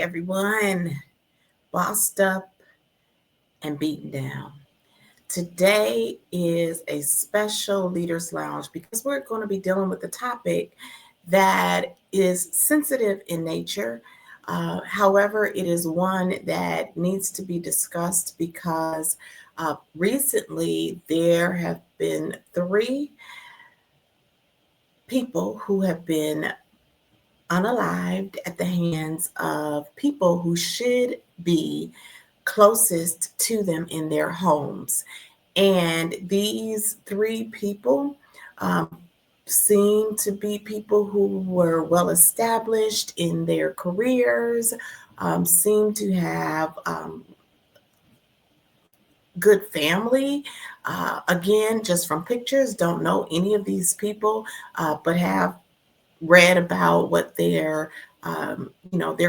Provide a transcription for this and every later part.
everyone. Bossed up and beaten down. Today is a special Leaders Lounge because we're going to be dealing with a topic that is sensitive in nature. However, it is one that needs to be discussed because recently there have been three people who have been unalived at the hands of people who should be closest to them in their homes. And these three people seem to be people who were well established in their careers, seem to have good family. Again, just from pictures, don't know any of these people, but have read about what their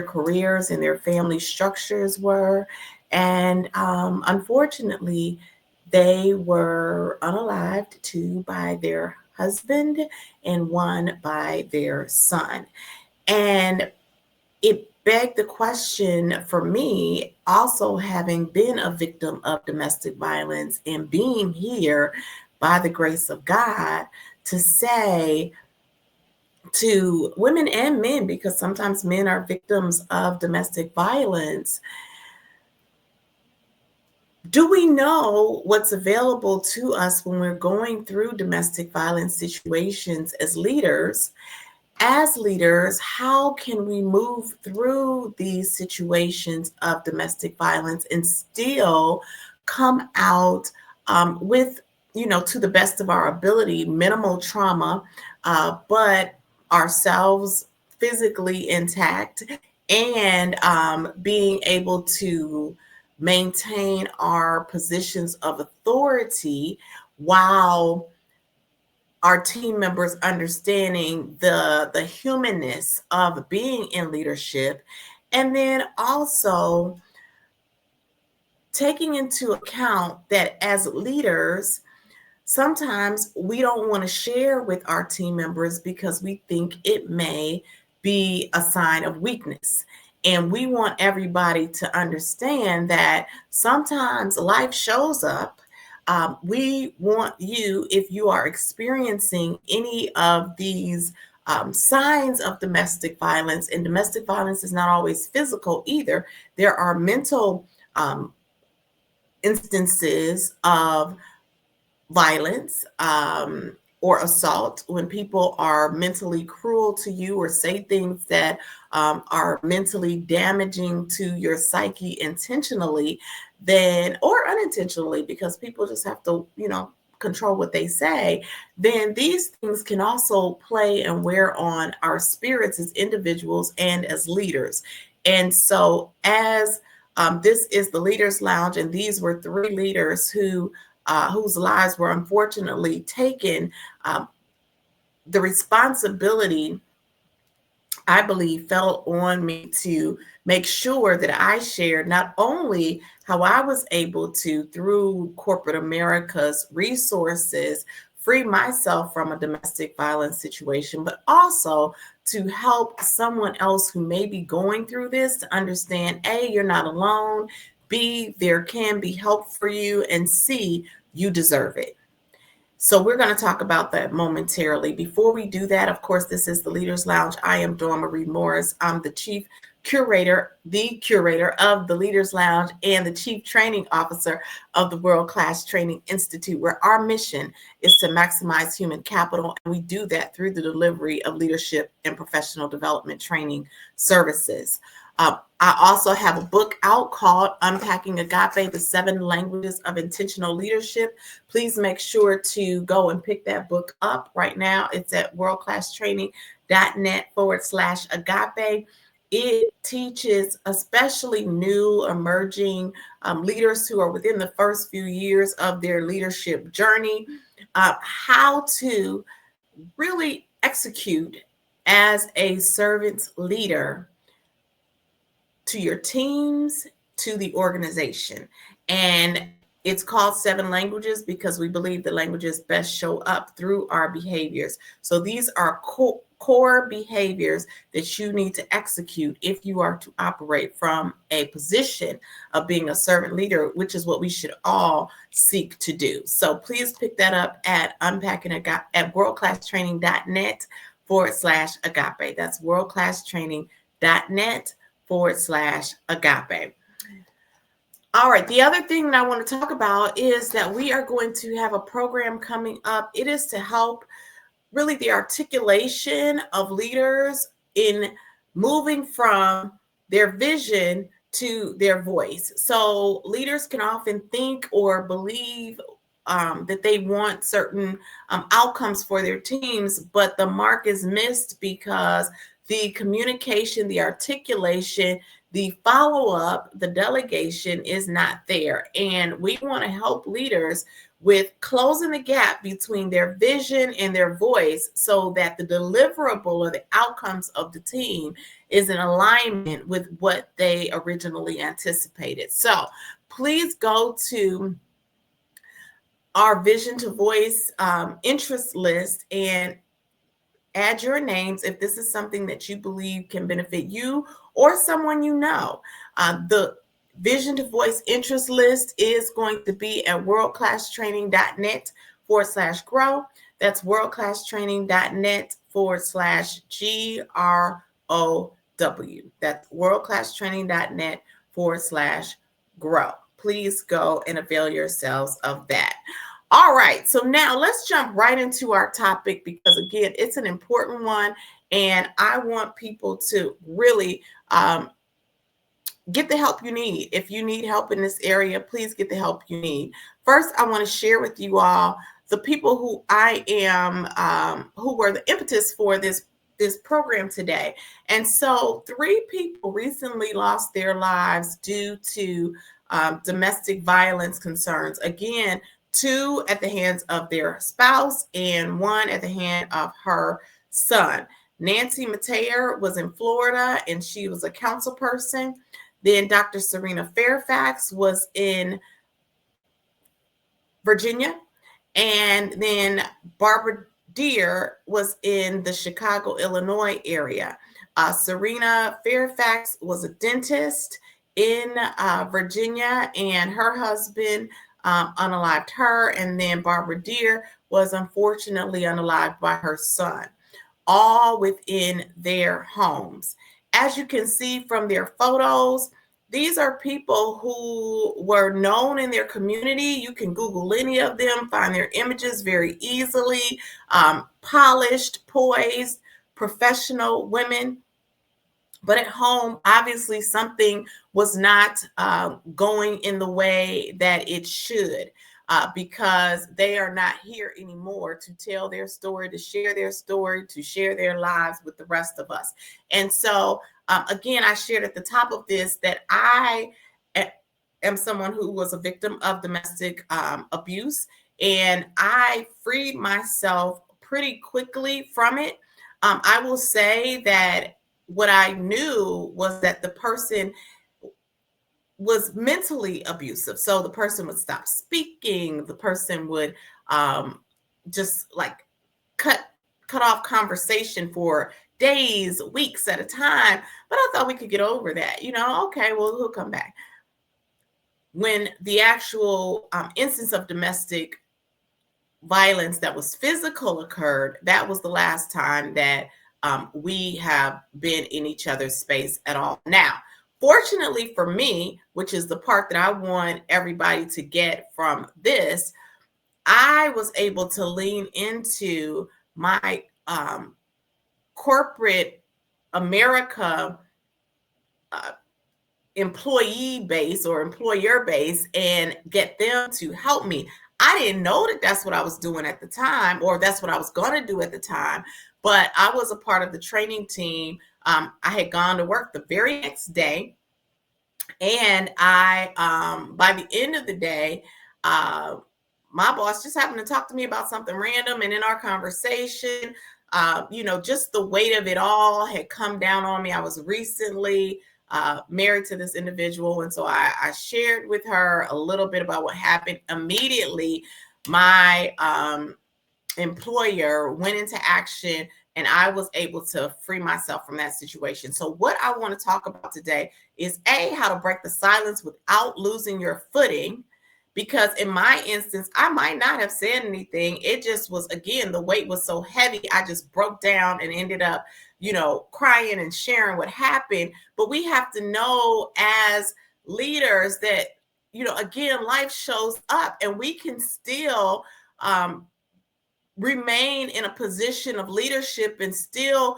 careers and their family structures were. And unfortunately, they were unalived, two by their husband and one by their son. And it begged the question for me, also having been a victim of domestic violence and being here by the grace of God, to say to women and men, because sometimes men are victims of domestic violence, do we know what's available to us when we're going through domestic violence situations as leaders? As leaders, how can we move through these situations of domestic violence and still come out with, to the best of our ability, minimal trauma, but ourselves physically intact and being able to maintain our positions of authority while our team members understanding the humanness of being in leadership, and then also taking into account that as leaders, sometimes we don't want to share with our team members because we think it may be a sign of weakness. And we want everybody to understand that sometimes life shows up. We want you, if you are experiencing any of these signs of domestic violence, and domestic violence is not always physical either, there are mental instances of violence or assault when people are mentally cruel to you or say things that are mentally damaging to your psyche intentionally, then or unintentionally, because people just have to control what they say, then these things can also play and wear on our spirits as individuals and as leaders. And so as this is the Leaders Lounge, and these were three leaders whose lives were unfortunately taken. The responsibility, I believe, fell on me to make sure that I shared not only how I was able to, through corporate America's resources, free myself from a domestic violence situation, but also to help someone else who may be going through this to understand, A, you're not alone, B, there can be help for you, and C, you deserve it. So we're going to talk about that momentarily. Before we do that, of course, this is the Leaders Lounge. I am Dawn Marie Morris. I'm the the curator of the Leaders Lounge and the chief training officer of the World Class Training Institute, where our mission is to maximize human capital. And we do that through the delivery of leadership and professional development training services. I also have a book out called Unpacking Agape, the 7 Languages of Intentional Leadership. Please make sure to go and pick that book up right now. It's at worldclasstraining.net/agape. It teaches especially new emerging leaders who are within the first few years of their leadership journey how to really execute as a servant leader to your teams, to the organization. And It's called Seven Languages because we believe the languages best show up through our behaviors. So these are core behaviors that you need to execute if you are to operate from a position of being a servant leader, which is what we should all seek to do. So please pick that up at unpacking at worldclasstraining.net/agape. That's worldclasstraining.net/agape. All right. The other thing that I want to talk about is that we are going to have a program coming up. It is to help really the articulation of leaders in moving from their vision to their voice. So leaders can often think or believe that they want certain outcomes for their teams, but the mark is missed because the communication, the articulation, the follow-up, the delegation is not there. And we want to help leaders with closing the gap between their vision and their voice so that the deliverable or the outcomes of the team is in alignment with what they originally anticipated. So please go to our Vision to Voice interest list and add your names if this is something that you believe can benefit you or someone you know. The Vision to Voice interest list is going to be at worldclasstraining.net/grow. That's worldclasstraining.net/GROW. That's worldclasstraining.net/grow. Please go and avail yourselves of that. All right, so now let's jump right into our topic because, again, it's an important one, and I want people to really get the help you need. If you need help in this area, please get the help you need. First, I want to share with you all the people who I am, who were the impetus for this program today. And so 3 people recently lost their lives due to domestic violence concerns. Again, 2 at the hands of their spouse and 1 at the hand of her son. Nancy Mateer was in Florida and she was a council person. Then Dr. Serena Fairfax was in Virginia. And then Barbara Deere was in the Chicago, Illinois area. Serena Fairfax was a dentist in Virginia, and her husband unalived her. And then Barbara Deere was unfortunately unalived by her son, all within their homes. As you can see from their photos, these are people who were known in their community. You can Google any of them, find their images very easily. Polished, poised, professional women. But at home, obviously, something was not going in the way that it should. Because they are not here anymore to tell their story, to share their lives with the rest of us. And so, again, I shared at the top of this that I am someone who was a victim of domestic abuse, and I freed myself pretty quickly from it. I will say that what I knew was that the person was mentally abusive. So the person would stop speaking. The person would just like cut off conversation for days, weeks at a time. But I thought we could get over that. Okay, well, he'll come back. When the actual instance of domestic violence that was physical occurred, that was the last time that we have been in each other's space at all. Now, fortunately for me, which is the part that I want everybody to get from this, I was able to lean into my corporate America employee base or employer base and get them to help me. I didn't know that that's what I was doing at the time, or that's what I was going to do at the time, but I was a part of the training team. I had gone to work the very next day, and I, by the end of the day, my boss just happened to talk to me about something random, and in our conversation, just the weight of it all had come down on me. I was recently married to this individual. And so I shared with her a little bit about what happened. Immediately, my employer went into action, and I was able to free myself from that situation. So what I want to talk about today is how to break the silence without losing your footing. Because in my instance, I might not have said anything. It just was, again, the weight was so heavy. I just broke down and ended up, crying and sharing what happened. But we have to know as leaders that, again, life shows up and we can still remain in a position of leadership and still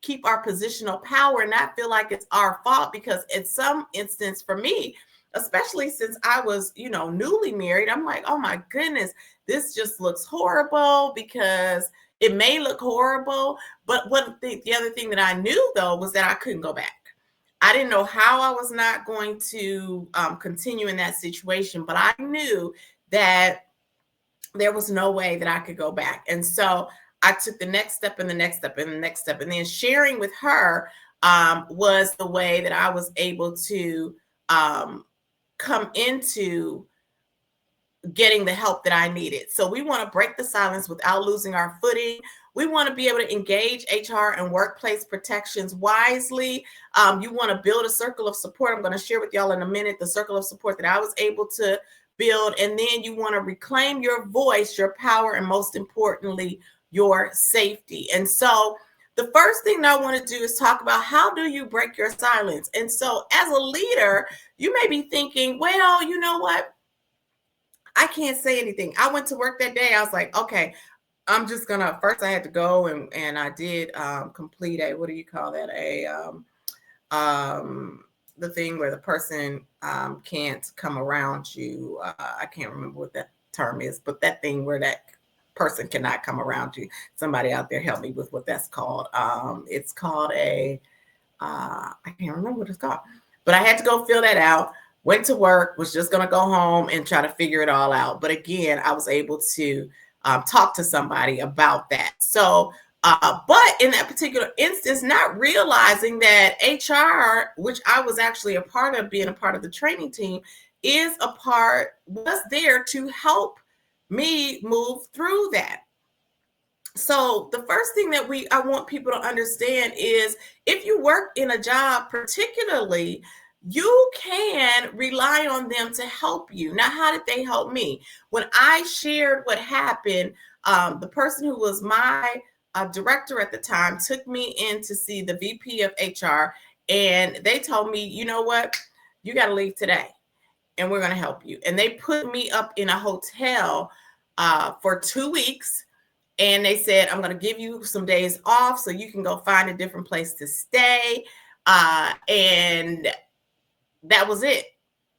keep our positional power and not feel like it's our fault. Because in some instance, for me, especially since I was, newly married, I'm like, oh my goodness, this just looks horrible, because it may look horrible. But the other thing that I knew, though, was that I couldn't go back. I didn't know how I was not going to continue in that situation, but I knew that there was no way that I could go back. And so I took the next step and the next step and the next step. And then sharing with her was the way that I was able to come into getting the help that I needed. So we want to break the silence without losing our footing. We want to be able to engage HR and workplace protections wisely. You want to build a circle of support. I'm going to share with y'all in a minute the circle of support that I was able to build. And then you want to reclaim your voice, your power, and most importantly, your safety. And so the first thing that I want to do is talk about, how do you break your silence? And so as a leader, you may be thinking, well, you know what? I can't say anything. I went to work that day. I was like, okay, I'm just gonna, first I had to go and I did complete what do you call that? The thing where the person can't come around you. I can't remember what that term is, but that thing where that person cannot come around you. Somebody out there help me with what that's called. It's called I can't remember what it's called, but I had to go fill that out. Went to work, was just going to go home and try to figure it all out. But again, I was able to talk to somebody about that. So, but in that particular instance, not realizing that HR, which I was actually a part of, being a part of the training team, was there to help me move through that. So the first thing that I want people to understand is, if you work in a job, particularly, you can rely on them to help you. Now, how did they help me? When I shared what happened, the person who was my director at the time took me in to see the VP of HR, and they told me, you know what, you got to leave today and we're going to help you. And they put me up in a hotel for 2 weeks. And they said, I'm going to give you some days off so you can go find a different place to stay. And that was it.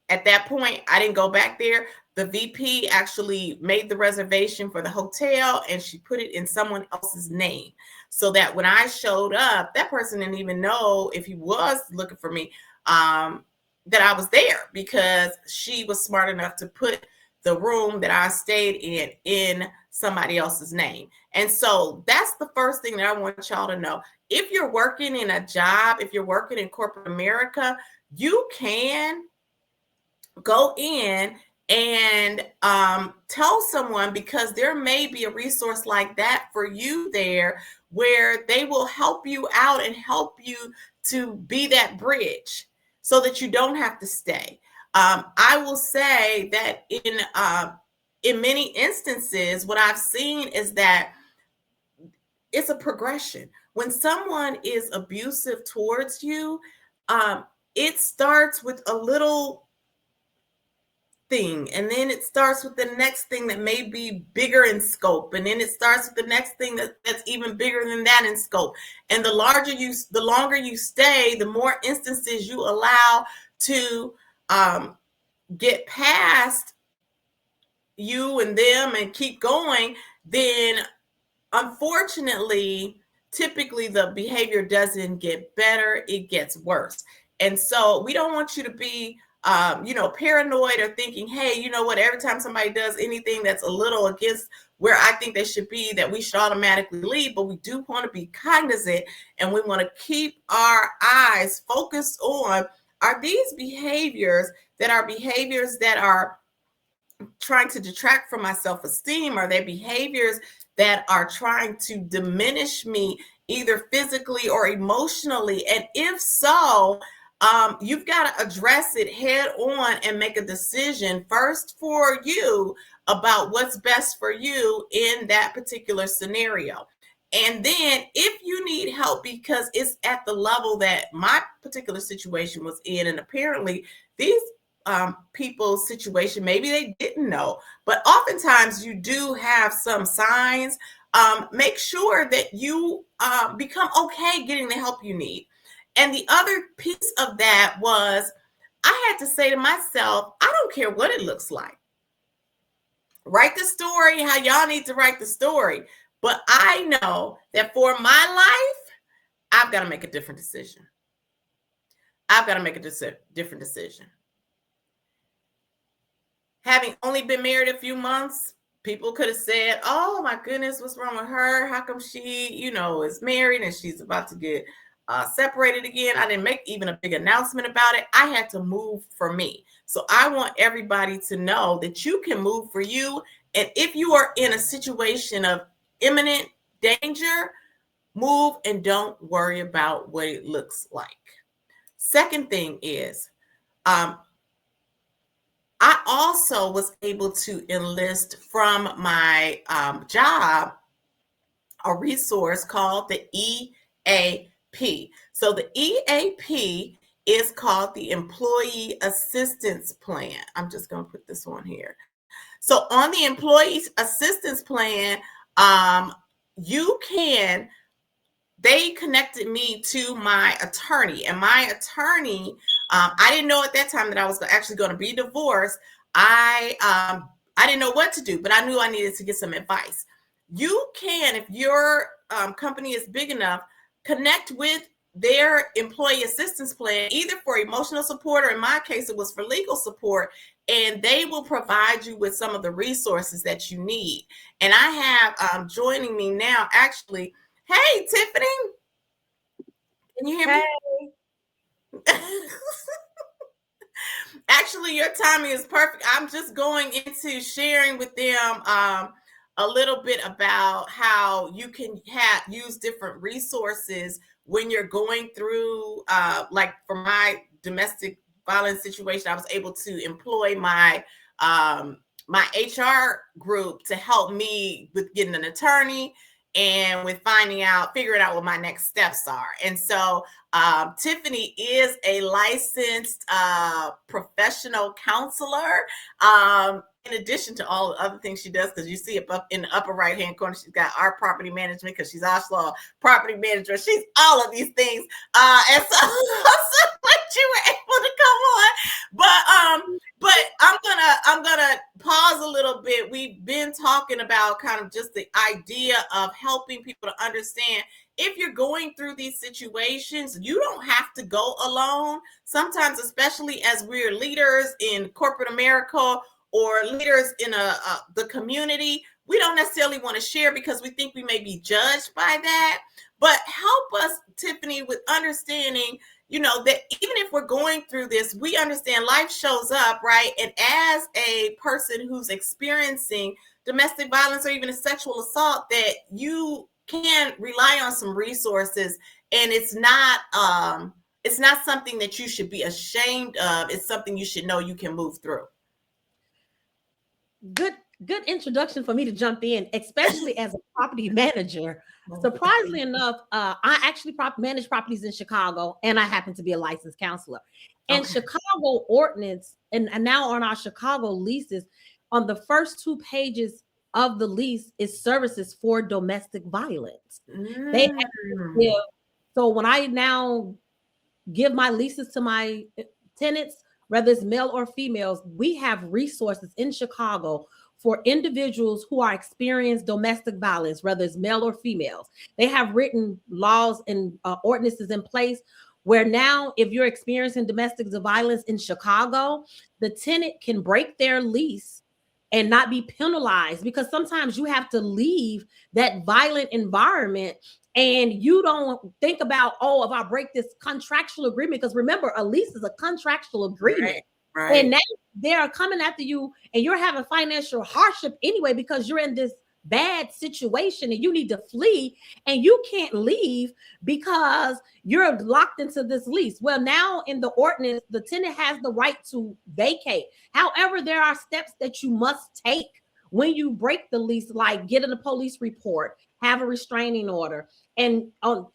At that point, I didn't go back there. The VP actually made the reservation for the hotel, and she put it in someone else's name, so that when I showed up, that person didn't even know, if he was looking for me, that I was there, because she was smart enough to put the room that I stayed in somebody else's name. And so that's the first thing that I want y'all to know. If you're working in a job, if you're working in corporate America, you can go in and tell someone, because there may be a resource like that for you there, where they will help you out and help you to be that bridge so that you don't have to stay. I will say that in many instances, what I've seen is that it's a progression. When someone is abusive towards you, it starts with a little thing, and then it starts with the next thing that may be bigger in scope, and then it starts with the next thing that's even bigger than that in scope. And the longer you stay, the more instances you allow to get past you and them and keep going, then unfortunately, typically the behavior doesn't get better, it gets worse. And so we don't want you to be paranoid or thinking, hey, you know what, every time somebody does anything that's a little against where I think they should be, that we should automatically leave, but we do want to be cognizant, and we want to keep our eyes focused on, are these behaviors that are trying to detract from my self-esteem? Are they behaviors that are trying to diminish me either physically or emotionally? And if so, you've got to address it head on and make a decision first for you about what's best for you in that particular scenario. And then if you need help because it's at the level that my particular situation was in, and apparently these people's situation, maybe they didn't know, but oftentimes you do have some signs. Make sure that you become okay getting the help you need. And the other piece of that was, I had to say to myself, I don't care what it looks like. Write the story how y'all need to write the story. But I know that for my life, I've got to make a different decision. I've got to make a different decision. Having only been married a few months, people could have said, oh my goodness, what's wrong with her? How come she, is married and she's about to get separated again? I didn't make even a big announcement about it. I had to move for me. So I want everybody to know that you can move for you. And if you are in a situation of imminent danger, move and don't worry about what it looks like. Second thing is, I also was able to enlist from my job a resource called the EAP. So the EAP is called the Employee Assistance Plan. I'm just going to put this on here. So on the Employee Assistance Plan, they connected me to my attorney, and my attorney, I didn't know at that time that I was actually going to be divorced. I didn't know what to do, but I knew I needed to get some advice. You can, if your company is big enough, connect with their employee assistance plan, either for emotional support, or in my case, it was for legal support, and they will provide you with some of the resources that you need. And I have joining me now, actually. Hey, Tiffany, can you hear me? Actually, your timing is perfect. I'm just going into sharing with them a little bit about how you can use different resources when you're going through, like for my domestic violence situation, I was able to employ my my HR group to help me with getting an attorney and with figuring out what my next steps are. And so Tiffany is a licensed professional counselor. In addition to all the other things she does, because you see it up in the upper right-hand corner, she's got our property management, because she's also a property manager. She's all of these things. And so you were able to come on. But I'm gonna pause a little bit. We've been talking about kind of just the idea of helping people to understand, if you're going through these situations, you don't have to go alone. Sometimes, especially as we're leaders in corporate America or leaders in the community, we don't necessarily want to share because we think we may be judged by that. But help us, Tiffany, with understanding, that even if we're going through this, we understand life shows up, right? And as a person who's experiencing domestic violence or even a sexual assault, that you can rely on some resources, and it's not something that you should be ashamed of. It's something you should know you can move through. Good introduction for me to jump in, especially as a property manager. Surprisingly enough, I actually manage properties in Chicago, and I happen to be a licensed counselor. And Chicago ordinance, and now on our Chicago leases, on the first 2 pages of the lease is services for domestic violence. They have to give, so when I now give my leases to my tenants, whether it's male or females, we have resources in Chicago for individuals who are experiencing domestic violence, whether it's male or females. They have written laws and ordinances in place where now, if you're experiencing domestic violence in Chicago, the tenant can break their lease and not be penalized, because sometimes you have to leave that violent environment and you don't think about, oh, if I break this contractual agreement, because remember, a lease is a contractual agreement. Right. And now they are coming after you and you're having financial hardship anyway because you're in this bad situation and you need to flee and you can't leave because you're locked into this lease. Well, now in the ordinance, the tenant has the right to vacate. However, there are steps that you must take when you break the lease, like getting a police report, have a restraining order. And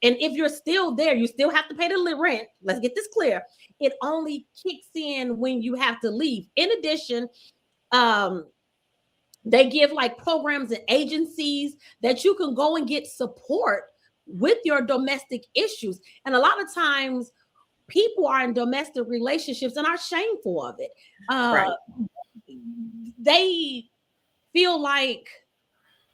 if you're still there, you still have to pay the rent. Let's get this clear. It only kicks in when you have to leave. In addition, they give like programs and agencies that you can go and get support with your domestic issues. And a lot of times people are in domestic relationships and are shameful of it. Right. They feel like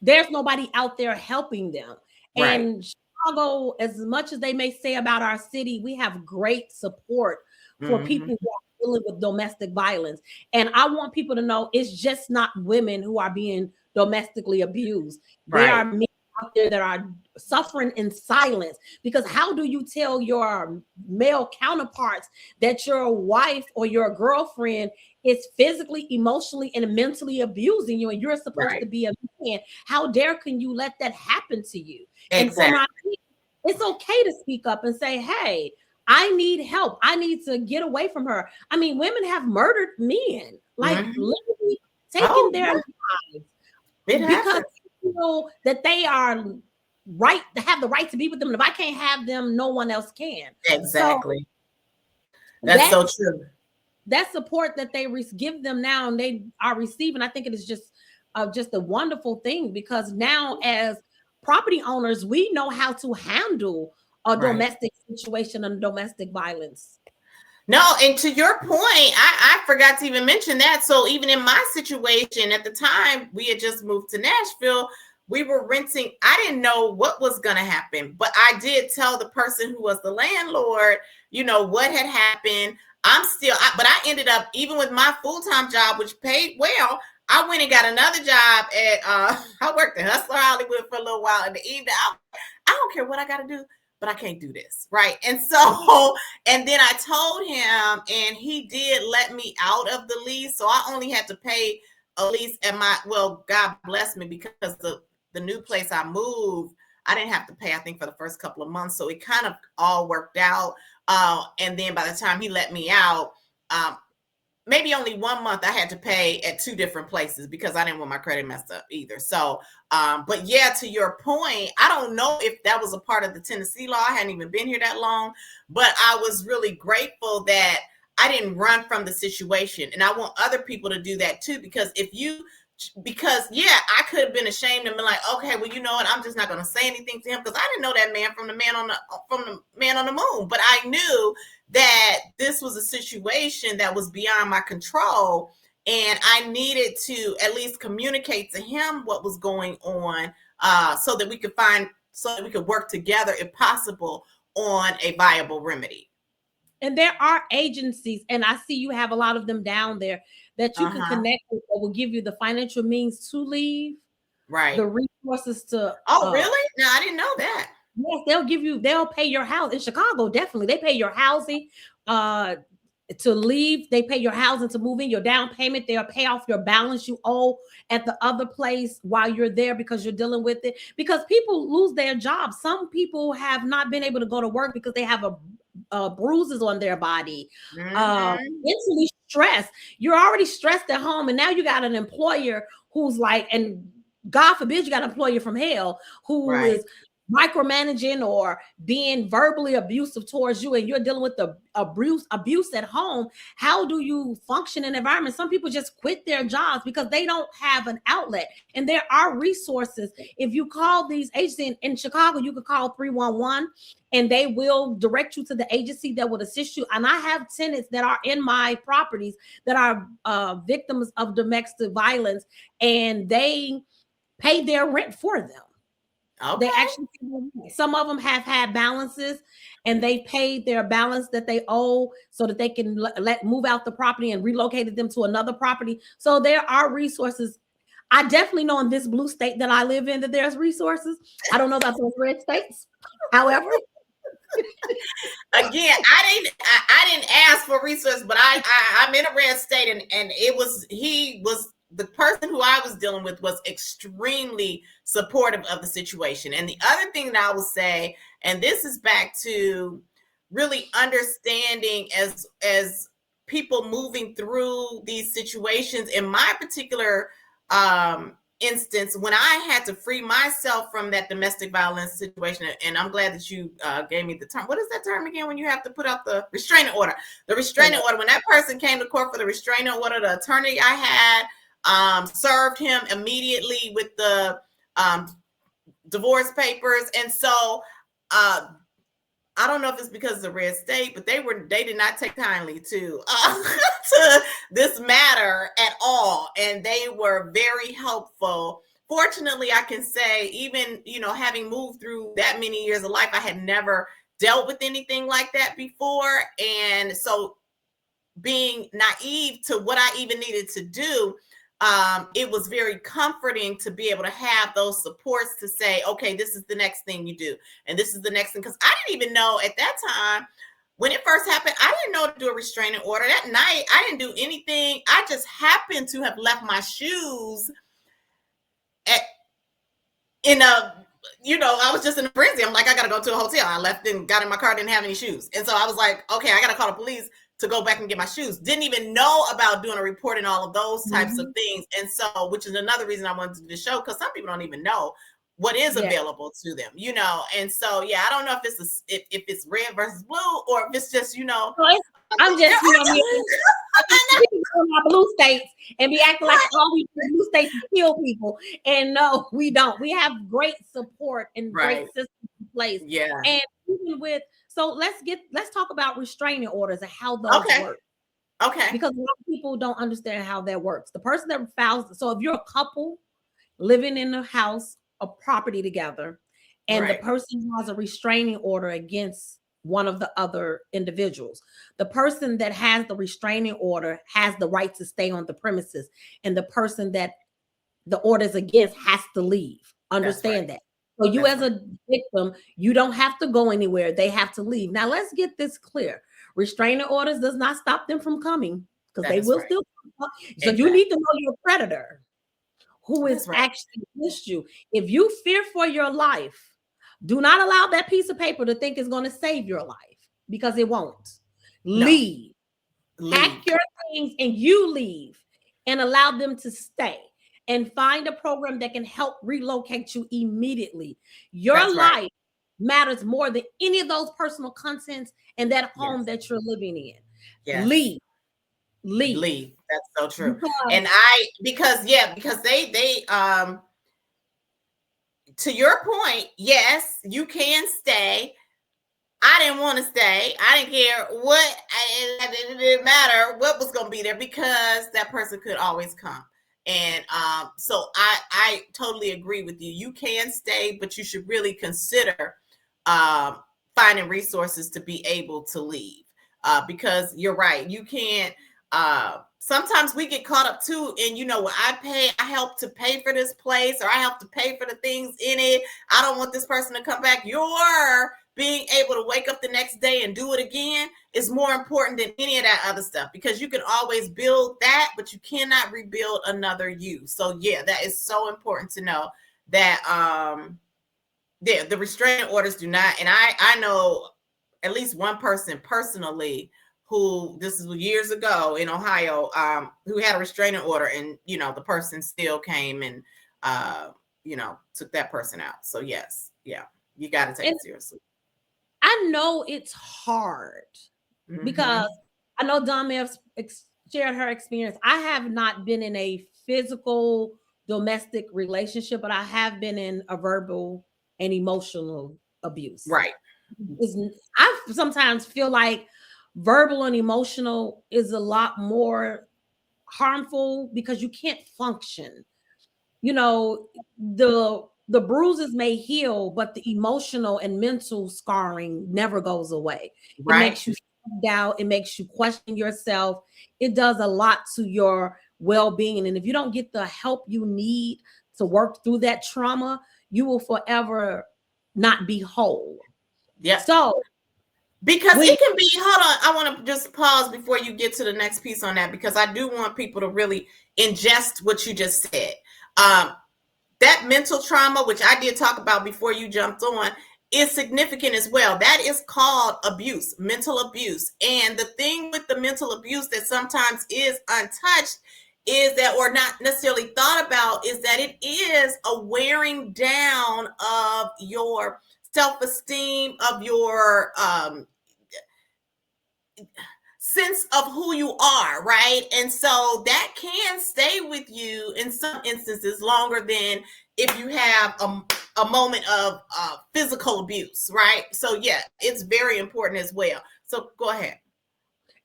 there's nobody out there helping them. Right. And Chicago, as much as they may say about our city, we have great support for people who are dealing with domestic violence. And I want people to know it's just not women who are being domestically abused. There are men out there that are suffering in silence, because how do you tell your male counterparts that your wife or your girlfriend is physically, emotionally, and mentally abusing you and you're supposed to be a man? How dare can you let that happen to you? Exactly. And so it's okay to speak up and say, hey, I need help. I need to get away from her. I mean, women have murdered men, like literally taking their lives because they feel that they are right to have the right to be with them. And if I can't have them, no one else can. Exactly. So that's so true. That support that they give them now and they are receiving, I think it is just a wonderful thing, because now as property owners, we know how to handle a domestic situation and domestic violence. No, and to your point, I forgot to even mention that. So even in my situation at the time, we had just moved to Nashville. We were renting. I didn't know what was going to happen, but I did tell the person who was the landlord, what had happened. But I ended up, even with my full-time job, which paid well, I went and got another job at, I worked at Hustler Hollywood for a little while in the evening. I don't care what I got to do, but I can't do this. Right. And so, and then I told him, and he did let me out of the lease. So I only had to pay a lease at God bless me, because the new place I moved, I didn't have to pay, I think, for the first couple of months. So it kind of all worked out. And then by the time he let me out, maybe only 1 month I had to pay at 2 different places because I didn't want my credit messed up either. So, but yeah, to your point, I don't know if that was a part of the Tennessee law. I hadn't even been here that long, but I was really grateful that I didn't run from the situation. And I want other people to do that too, because I could have been ashamed and been like, okay, well, you know what? I'm just not going to say anything to him, because I didn't know that man from the man on the moon. But I knew that this was a situation that was beyond my control, and I needed to at least communicate to him what was going on, so that we could work together, if possible, on a viable remedy. And there are agencies, and I see you have a lot of them down there that you can connect with that will give you the financial means to leave. Right. The resources to. Oh, really? No, I didn't know that. Yes, they'll pay your house in Chicago. Definitely. They pay your housing to leave. They pay your housing to move in, your down payment. They'll pay off your balance you owe at the other place while you're there, because you're dealing with it. Because people lose their jobs. Some people have not been able to go to work because they have bruises on their body, mentally stressed. You're already stressed at home, and now you got an employer who's like, and God forbid you got an employer from hell who is micromanaging or being verbally abusive towards you, and you're dealing with the abuse at home. How do you function in an environment? Some people just quit their jobs because they don't have an outlet, and there are resources. If you call these agencies in Chicago, you could call 311 and they will direct you to the agency that would assist you. And I have tenants that are in my properties that are victims of domestic violence, and they pay their rent for them. They Okay. actually, some of them have had balances and they paid their balance that they owe so that they can let move out the property and relocated them to another property. So there are resources. I definitely know in this blue state that I live in that there's resources. I don't know about those red states. However, Again, I didn't ask for resources, but I'm in a red state, and he was the person who I was dealing with was extremely supportive of the situation. And the other thing that I will say, and this is back to really understanding as people moving through these situations. In my particular instance, when I had to free myself from that domestic violence situation, and I'm glad that you gave me the term. What is that term again? When you have to put out the restraining order. The restraining order. When that person came to court for the restraining order, the attorney I had served him immediately with the divorce papers, and so I don't know if it's because of the red state, but they did not take kindly to to this matter at all, and they were very helpful. Fortunately, I can say, even having moved through that many years of life, I had never dealt with anything like that before, and so being naive to what I even needed to do, it was very comforting to be able to have those supports to say, okay, this is the next thing you do. And this is the next thing. Because I didn't even know at that time, when it first happened, I didn't know to do a restraining order. That night, I didn't do anything. I just happened to have left my shoes I was just in a frenzy. I'm like, I got to go to a hotel. I left and got in my car, didn't have any shoes. And so I was like, okay, I got to call the police to go back and get my shoes. Didn't even know about doing a report and all of those types of things. And so, which is another reason I wanted to do the show, because some people don't even know what is available to them, And so, I don't know if it's red versus blue, or if it's just, I'm just, blue states and be acting like all we blue states kill people. And no, we don't. We have great support and great systems in place. Yeah. And even with, so let's talk about restraining orders and how those work. Okay. Because a lot of people don't understand how that works. The person that files, so if you're a couple living in a house, a property together, and the person has a restraining order against one of the other individuals, the person that has the restraining order has the right to stay on the premises, and the person that the order is against has to leave. Understand that. So you as a victim, you don't have to go anywhere. They have to leave. Now let's get this clear. Restraining orders does not stop them from coming, because they will still come. So you need to know your predator who is actually against you. If you fear for your life, do not allow that piece of paper to think it's going to save your life, because it won't. No. Leave. Pack your things and you leave, and allow them to stay, and find a program that can help relocate you immediately. Your life matters more than any of those personal contents and that home that you're living in. Yes. Leave. That's so true. Because they to your point, yes, you can stay. I didn't want to stay. I didn't care what. It didn't matter what was going to be there, because that person could always come. And so I totally agree with you. You can stay, but you should really consider finding resources to be able to leave, because you're right. You can't. Sometimes we get caught up too, and I help to pay for this place, or I help to pay for the things in it. I don't want this person to come back. You're being able to wake up the next day and do it again is more important than any of that other stuff, because you can always build that, but you cannot rebuild another you. So that is so important to know that the restraining orders do not. And I know at least one person personally who, this is years ago in Ohio, who had a restraining order, and the person still came and took that person out. So yes, you got to take it seriously. I know it's hard, because I know Dawn may have shared her experience. I have not been in a physical domestic relationship, but I have been in a verbal and emotional abuse. Right. I sometimes feel like verbal and emotional is a lot more harmful, because you can't function. The the bruises may heal, but the emotional and mental scarring never goes away. It Right. makes you doubt, it makes you question yourself. It does a lot to your well-being. And if you don't get the help you need to work through that trauma, you will forever not be whole. Yeah. So because it can be, hold on, I want to just pause before you get to the next piece on that, because I do want people to really ingest what you just said. That mental trauma, which I did talk about before you jumped on, is significant as well. That is called abuse, mental abuse. And the thing with the mental abuse that sometimes is untouched is that, or not necessarily thought about, is that it is a wearing down of your self-esteem, of your sense of who you are, right? And so that can stay with you in some instances longer than if you have a moment of physical abuse, right? So yeah, it's very important as well. So go ahead.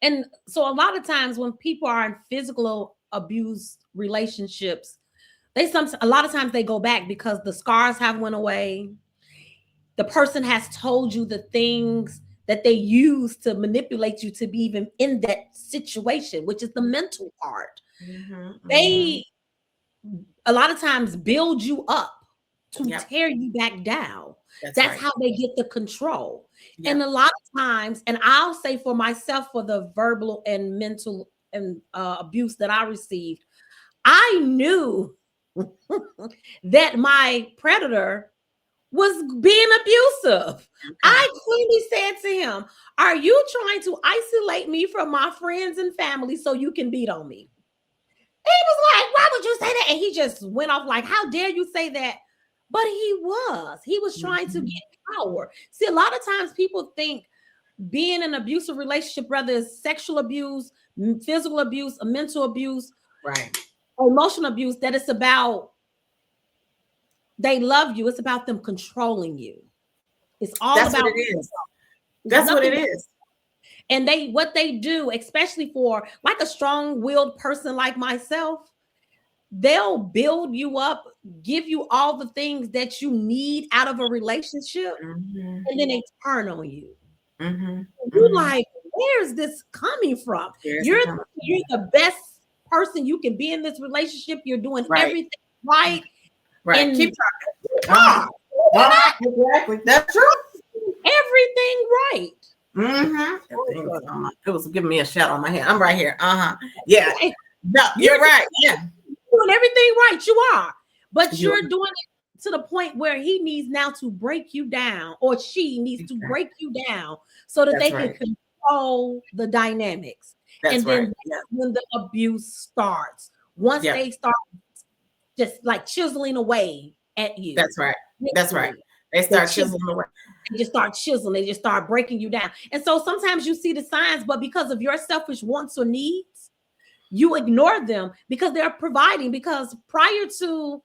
And so a lot of times when people are in physical abuse relationships, a lot of times they go back because the scars have went away. The person has told you the things that they use to manipulate you to be even in that situation, which is the mental part. They a lot of times build you up to tear you back down. That's right. How they get the control. And a lot of times, and I'll say for myself, for the verbal and mental and abuse that I received, I knew that my predator was being abusive. Okay. I clearly said to him, "Are you trying to isolate me from my friends and family so you can beat on me?" He was like, "Why would you say that?" And he just went off like, "How dare you say that?" But he was trying to get power. See, a lot of times people think being in an abusive relationship, whether it's sexual abuse, physical abuse, or mental abuse, right, or emotional abuse, that it's about they love you. It's about them controlling you. It's all That's about what it is. That's what it is. And what they do, especially for like a strong-willed person like myself, they'll build you up, give you all the things that you need out of a relationship, and then they turn on you. You're like, where's this coming from? You're the best person you can be in this relationship. You're doing everything right. Right. And keep talking. Exactly. That's true. Everything right. It was giving me a shout on my head. I'm right here. Yeah. No, you're right. Yeah. Doing everything right. You are. But you're doing it to the point where he needs now to break you down, or she needs to break you down so that they can control the dynamics. And then that's when the abuse starts. Once they start just like chiseling away at you. That's right. That's right. They start chiseling away. They just start chiseling. They just start breaking you down. And so sometimes you see the signs, but because of your selfish wants or needs, you ignore them because they're providing. Because prior to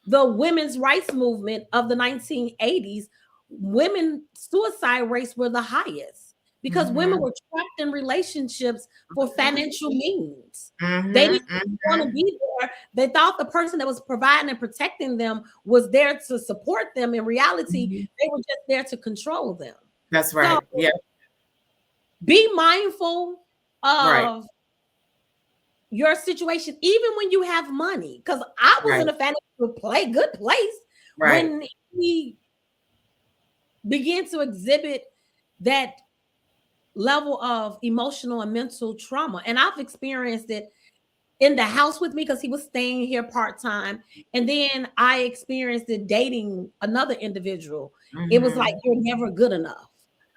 the women's rights movement of the 1980s, women suicide rates were the highest because women were trapped in relationships for financial means. They didn't want to be there. They thought the person that was providing and protecting them was there to support them. In reality, they were just there to control them. That's right. So, be mindful of your situation, even when you have money. Because I was in a financial good place when we began to exhibit that level of emotional and mental trauma. And I've experienced it in the house with me because he was staying here part-time. And then I experienced it dating another individual. It was like, you're never good enough.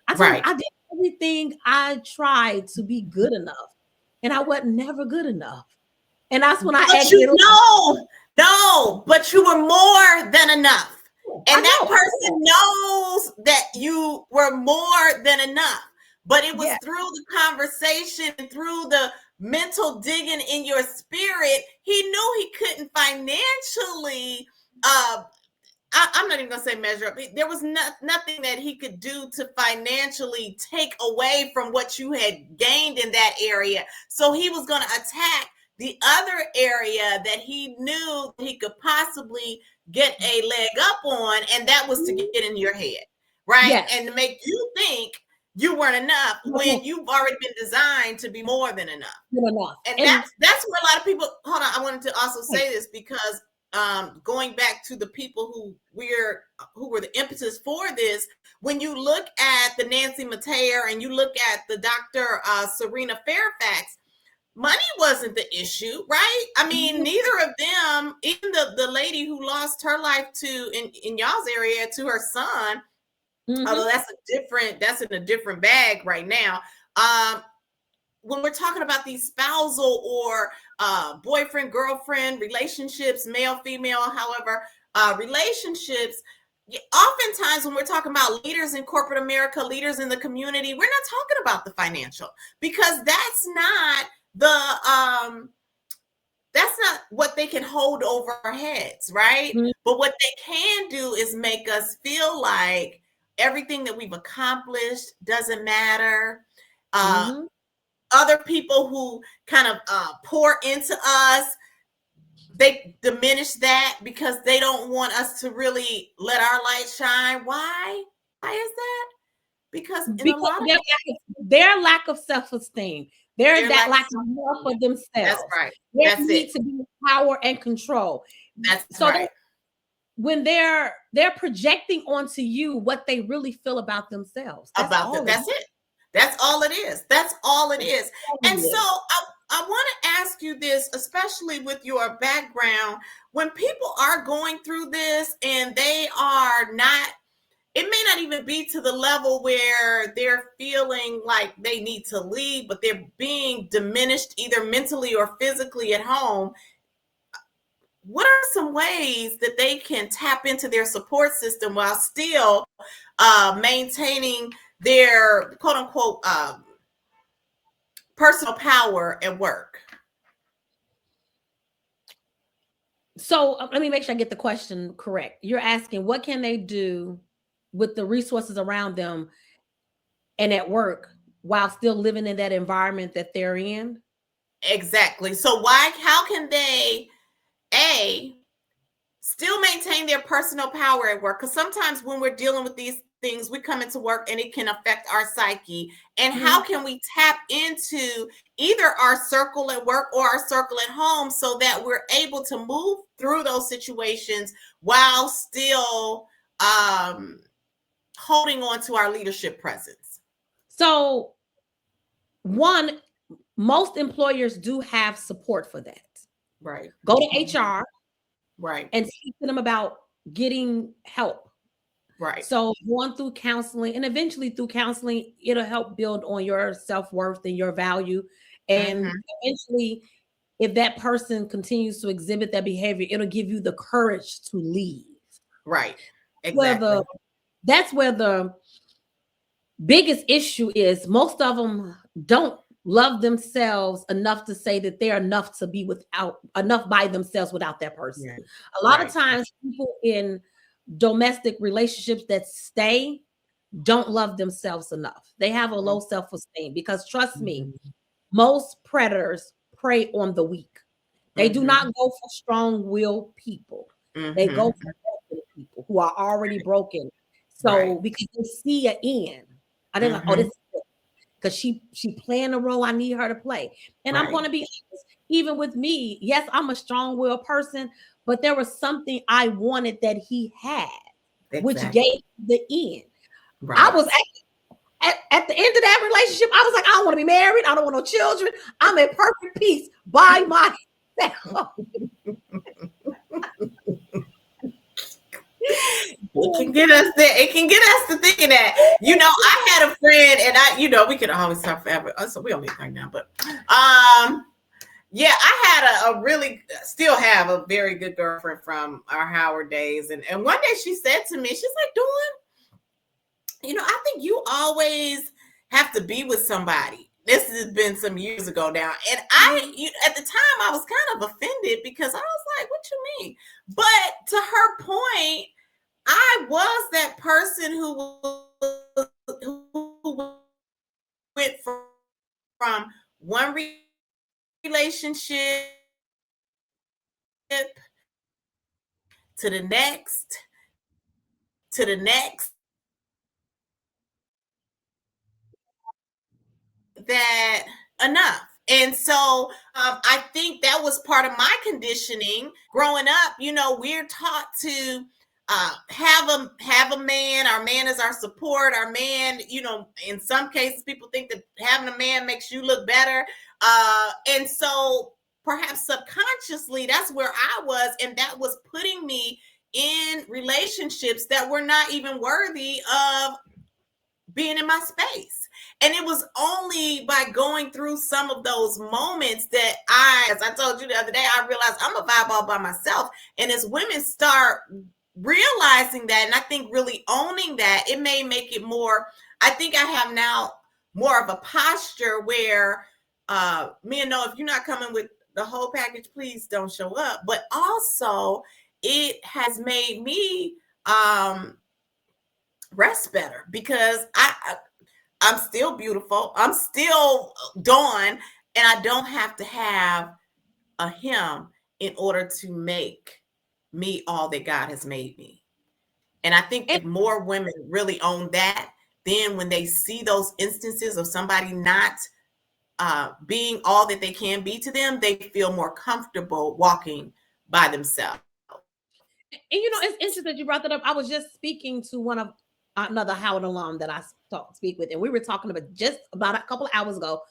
I did everything I tried to be good enough. And I wasn't never good enough. And that's when I actually no, but you were more than enough. And that person knows that you were more than enough. But it was through the conversation, through the mental digging in your spirit, he knew he couldn't financially, I'm not even going to say measure up. There was nothing that he could do to financially take away from what you had gained in that area. So he was going to attack the other area that he knew he could possibly get a leg up on, and that was to get in your head, right? Yes. And to make you think you weren't enough when you've already been designed to be more than enough. And that's where a lot of people, hold on, I wanted to also say this because going back to the people who were the impetus for this, when you look at the Nancy Mateo and you look at the Dr. Serena Fairfax, money wasn't the issue, right? I mean, neither of them, even the lady who lost her life in y'all's area to her son, although that's in a different bag right now. When we're talking about these spousal or boyfriend, girlfriend relationships, male, female, however, relationships, oftentimes when we're talking about leaders in corporate America, leaders in the community, we're not talking about the financial, because that's not what they can hold over our heads, right? But what they can do is make us feel like everything that we've accomplished doesn't matter. Other people who kind of pour into us, they diminish that because they don't want us to really let our light shine. Why is that? Because their lack of self-esteem, their lack of love for themselves. That's right. They need to be power and control. That's right. When they're projecting onto you what they really feel about themselves. That's it. That's all it is. That's all it is. And so I want to ask you this, especially with your background, when people are going through this and they are not, it may not even be to the level where they're feeling like they need to leave, but they're being diminished either mentally or physically at home. What are some ways that they can tap into their support system while still maintaining their quote unquote personal power at work? So let me make sure I get the question correct. You're asking what can they do with the resources around them and at work while still living in that environment that they're in? Exactly. So how can they still maintain their personal power at work? Because sometimes when we're dealing with these things, we come into work and it can affect our psyche. And how can we tap into either our circle at work or our circle at home so that we're able to move through those situations while still holding on to our leadership presence? So, one, most employers do have support for that. Right. Go to HR. Right. And speak to them about getting help. Right. So going through counseling, and eventually through counseling, it'll help build on your self-worth and your value. And eventually, if that person continues to exhibit that behavior, it'll give you the courage to leave. Right. Exactly. That's where the biggest issue is. Most of them don't love themselves enough to say that they're enough to be enough by themselves without that person. Yeah. A lot of times people in domestic relationships that stay don't love themselves enough. They have a low self-esteem because trust me, most predators prey on the weak. They do not go for strong-willed people. They go for people who are already broken. So because they see an end, I think like, oh, this is it. Because she playing the role I need her to play. And I'm going to be honest, even with me, yes, I'm a strong-willed person, but there was something I wanted that he had, which gave the end. Right. I was at the end of that relationship, I was like, I don't want to be married. I don't want no children. I'm in perfect peace by myself. It can get us there. It can get us to thinking that, I had a friend and we could always talk forever. So we don't need to talk now, but yeah, I had still have a very good girlfriend from our Howard days. And one day she said to me, she's like, Dawn, I think you always have to be with somebody. This has been some years ago now. And at the time I was kind of offended because I was like, what you mean? But to her point, I was that person who went from one relationship to the next, to the next, that enough. And so I think that was part of my conditioning growing up. You know, we're taught to have a man. Our man is our support. Our man, you know, in some cases, people think that having a man makes you look better. And so perhaps subconsciously, that's where I was, and that was putting me in relationships that were not even worthy of being in my space. And it was only by going through some of those moments that as I told you the other day, I realized I'm a vibe all by myself. And as women start realizing that, and I think really owning that, it may make it more, I think I have now more of a posture where men know if you're not coming with the whole package, please don't show up. But also it has made me rest better, because I'm still beautiful. I'm still Dawn, and I don't have to have a him in order to make me all that God has made me. And I think if more women really own that, then when they see those instances of somebody not being all that they can be to them, they feel more comfortable walking by themselves. And you know, it's interesting that you brought that up. I was just speaking to another Howard alum that I speak with, and we were talking about just about a couple of hours ago,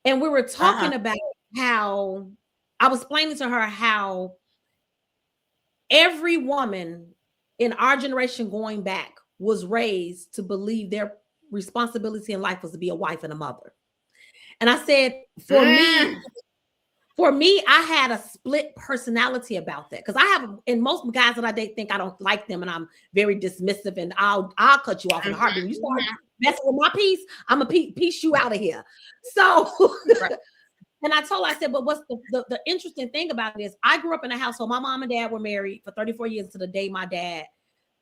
and we were talking about how I was explaining to her how every woman in our generation going back was raised to believe their responsibility in life was to be a wife and a mother. And I said, for me, I had a split personality about that, because I have, and most guys that I date think I don't like them, and I'm very dismissive, and I'll cut you off in a heartbeat. You start messing with my peace, I'm gonna piece you out of here. So, and I told her, I said, but what's the interesting thing about it is, I grew up in a household. My mom and dad were married for 34 years to the day my dad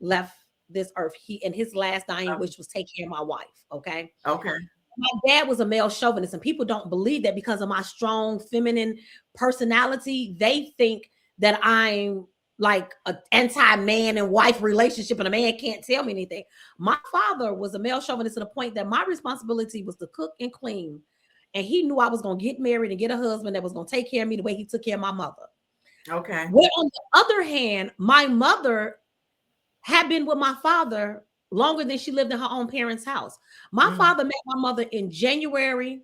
left this earth. He in his last dying wish was take care of my wife. Okay. My dad was a male chauvinist, and people don't believe that because of my strong feminine personality. They think that I'm like an anti-man and wife relationship, and a man can't tell me anything. My father was a male chauvinist to the point that my responsibility was to cook and clean. And he knew I was going to get married and get a husband that was going to take care of me the way he took care of my mother. Okay. Well, on the other hand, my mother had been with my father longer than she lived in her own parents' house. My father met my mother in January.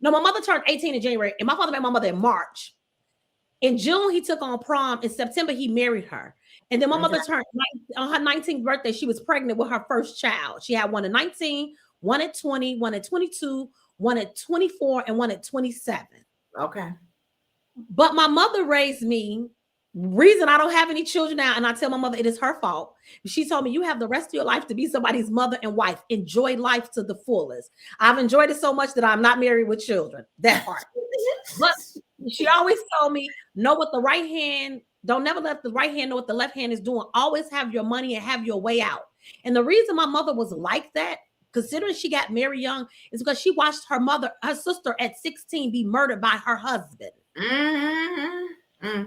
No, my mother turned 18 in January, and my father met my mother in March. In June, he took on prom. In September, he married her. And then my mother turned on her 19th birthday. She was pregnant with her first child. She had one at 19, one at 20, one at 22, one at 24, and one at 27. Okay. But my mother raised me. Reason I don't have any children now, and I tell my mother it is her fault. She told me, you have the rest of your life to be somebody's mother and wife. Enjoy life to the fullest. I've enjoyed it so much that I'm not married with children. That part. But she always told me, know what the right hand, don't never let the right hand know what the left hand is doing. Always have your money and have your way out. And the reason my mother was like that, considering she got married young, is because she watched her sister at 16 be murdered by her husband.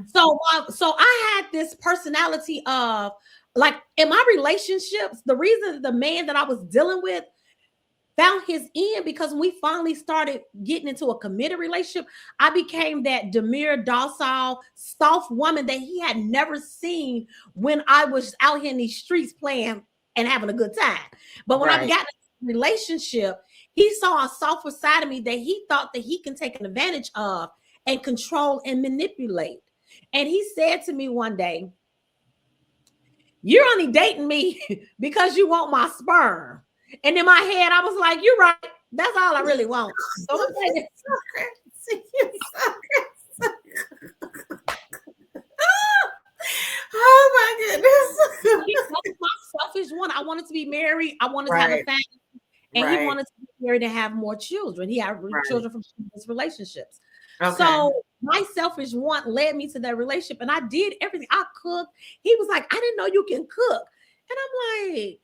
So I had this personality of, like, in my relationships, the reason the man that I was dealing with found his end, because when we finally started getting into a committed relationship, I became that demure, docile, soft woman that he had never seen when I was out here in these streets playing and having a good time. But when I got in a relationship, he saw a softer side of me that he thought that he can take an advantage of and control and manipulate. And he said to me one day, you're only dating me because you want my sperm. And in my head, I was like, you're right. That's all I really want. So oh my goodness. He was my selfish one. I wanted to be married. I wanted to have a family. And he wanted to be married and have more children. He had children from his relationships. Okay. So my selfish want led me to that relationship, and I did everything. I cooked. He was like, I didn't know you can cook. And I'm like,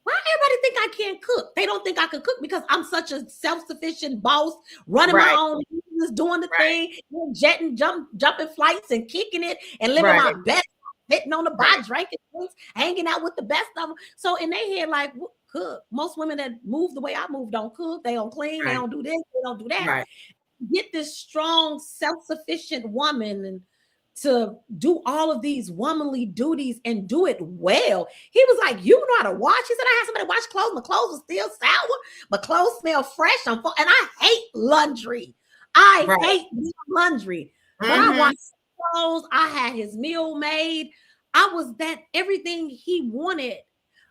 why everybody think I can't cook? They don't think I can cook because I'm such a self-sufficient boss, running my own business, doing the thing, jumping flights and kicking it and living my best. sitting on the bar, drinking drinks, hanging out with the best of them. So in their head, like, cook. Most women that move the way I move don't cook, they don't clean, they don't do this, they don't do that. Right. Get this strong, self-sufficient woman and to do all of these womanly duties and do it well. He was like, you know how to wash? He said, I had somebody wash clothes. My clothes were still sour. My clothes smell fresh. And I hate laundry. I hate laundry. But I washed clothes. I had his meal made. I was that everything he wanted.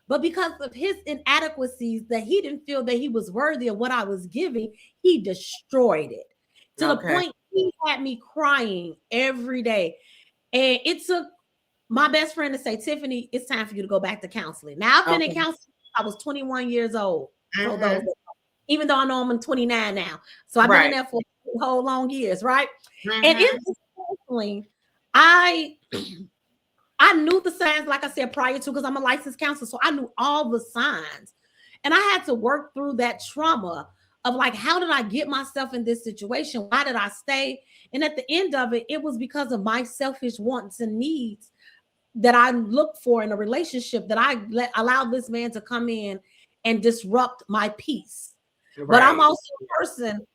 But because of his inadequacies, that he didn't feel that he was worthy of what I was giving, he destroyed it. To the point he had me crying every day. And it took my best friend to say, Tiffany, it's time for you to go back to counseling. Now, I've been in counseling. I was 21 years old. Even though I know I'm 29 now. So I've been in there for a whole long years, right? And in counseling, I knew the signs, like I said, prior to, because I'm a licensed counselor. So I knew all the signs. And I had to work through that trauma of like, how did I get myself in this situation? Why did I stay? And at the end of it, it was because of my selfish wants and needs that I looked for in a relationship, that I allowed this man to come in and disrupt my peace. But I'm also a person,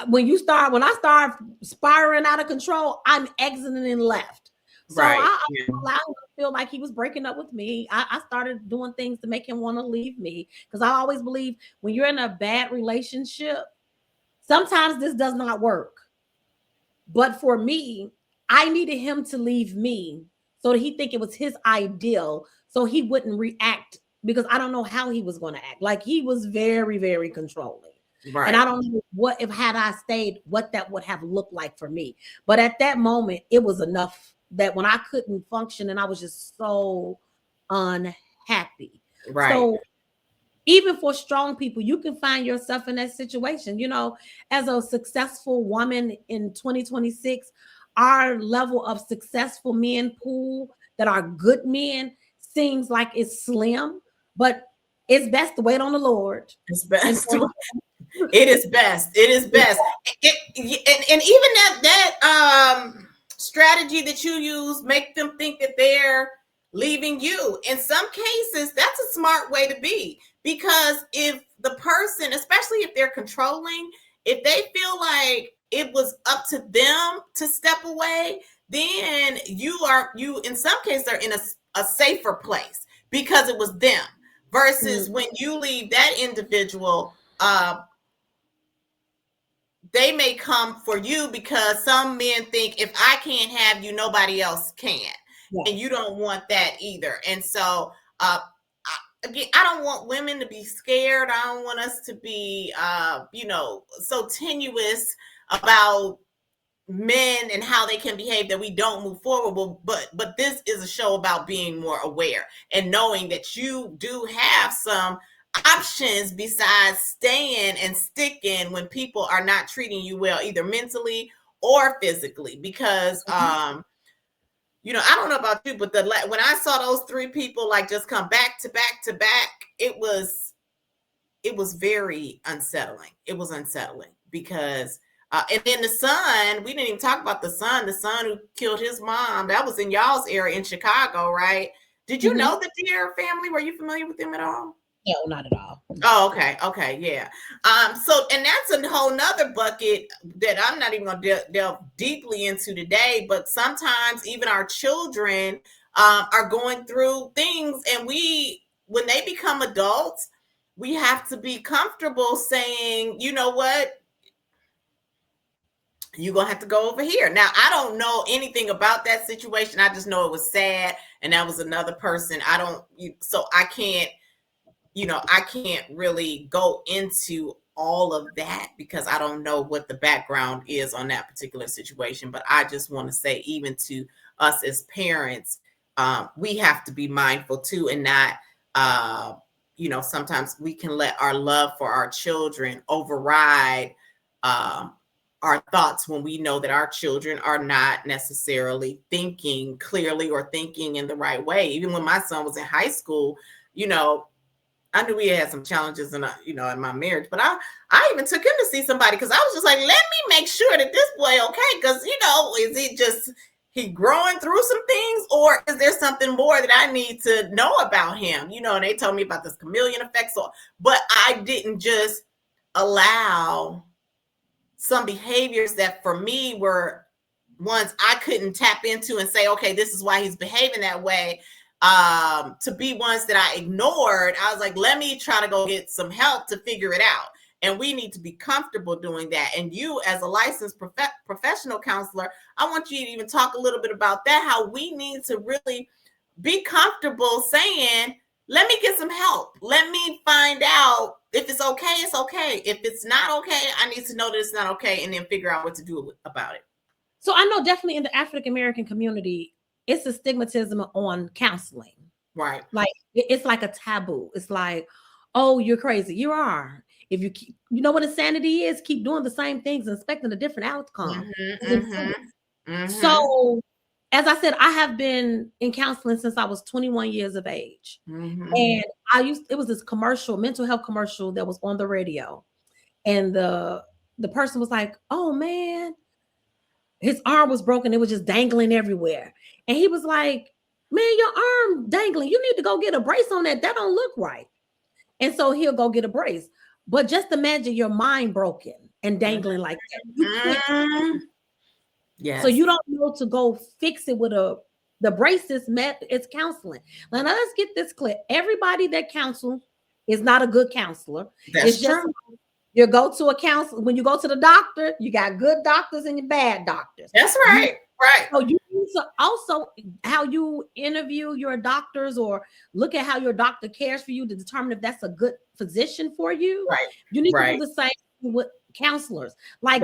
when I start spiraling out of control, I'm exiting and left. So I allowed him to feel like he was breaking up with me. I started doing things to make him want to leave me, because I always believe when you're in a bad relationship, sometimes this does not work. But for me, I needed him to leave me so that he think it was his ideal, so he wouldn't react, because I don't know how he was going to act. Like, he was very, very controlling. And I don't know what, if had I stayed, what that would have looked like for me. But at that moment, it was enough that when I couldn't function and I was just so unhappy. So even for strong people, you can find yourself in that situation. You know, as a successful woman in 2026, our level of successful men pool that are good men seems like it's slim, but it's best to wait on the Lord. It's best. It is best. It is best. And even that strategy that you use, make them think that they're leaving you. In some cases, that's a smart way to be, because if the person, especially if they're controlling, if they feel like it was up to them to step away, then you in some cases are in a safer place because it was them, versus when you leave that individual, they may come for you, because some men think, if I can't have you, nobody else can. And you don't want that either. And so again, I don't want women to be scared. I don't want us to be so tenuous about men and how they can behave that we don't move forward. But this is a show about being more aware and knowing that you do have some options besides staying and sticking when people are not treating you well, either mentally or physically. Because I don't know about you, but when I saw those three people like just come back to back to back, it was very unsettling. It was unsettling because and then the son, we didn't even talk about the son who killed his mom. That was in y'all's area in Chicago, right? Did you know the Deer family? Were you familiar with them at all? No, not at all. Oh, okay, yeah. So, and that's a whole nother bucket that I'm not even gonna delve deeply into today. But sometimes even our children are going through things, and when they become adults, we have to be comfortable saying, you know what, you're gonna have to go over here. Now, I don't know anything about that situation. I just know it was sad, and that was another person. So I can't really go into all of that because I don't know what the background is on that particular situation. But I just want to say, even to us as parents, we have to be mindful too, and not, sometimes we can let our love for our children override our thoughts when we know that our children are not necessarily thinking clearly or thinking in the right way. Even when my son was in high school, I knew we had some challenges in my marriage, but I even took him to see somebody because I was just like, let me make sure that this boy okay, because is it just he growing through some things, or is there something more that I need to know about him? You know, and they told me about this chameleon effect. So, but I didn't just allow some behaviors that for me were ones I couldn't tap into and say, okay, this is why he's behaving that way. To be ones that I ignored, I was like, let me try to go get some help to figure it out. And we need to be comfortable doing that. And you, as a licensed professional counselor, I want you to even talk a little bit about that, how we need to really be comfortable saying, let me get some help. Let me find out if it's okay, it's okay. If it's not okay, I need to know that it's not okay and then figure out what to do about it. So I know definitely in the African American community, it's a stigmatism on counseling. Right. Like it's like a taboo. It's like, oh, you're crazy. You are. If you keep, you know what insanity is? Keep doing the same things and expecting a different outcome. So, as I said, I have been in counseling since I was 21 years of age. And it was this commercial, mental health commercial that was on the radio. And the person was like, oh man, his arm was broken. It was just dangling everywhere. And he was like, man, your arm dangling. You need to go get a brace on that. That don't look right. And so he'll go get a brace. But just imagine your mind broken and dangling like that. Yes. So you don't know to go fix it with the braces. It's counseling. Now let's get this clear. Everybody that counsels is not a good counselor. That's true. You go to a counselor. When you go to the doctor, you got good doctors and bad doctors. That's right. Right. So you need to also how you interview your doctors or look at how your doctor cares for you to determine if that's a good physician for you. Right. You need to do the same with counselors. Like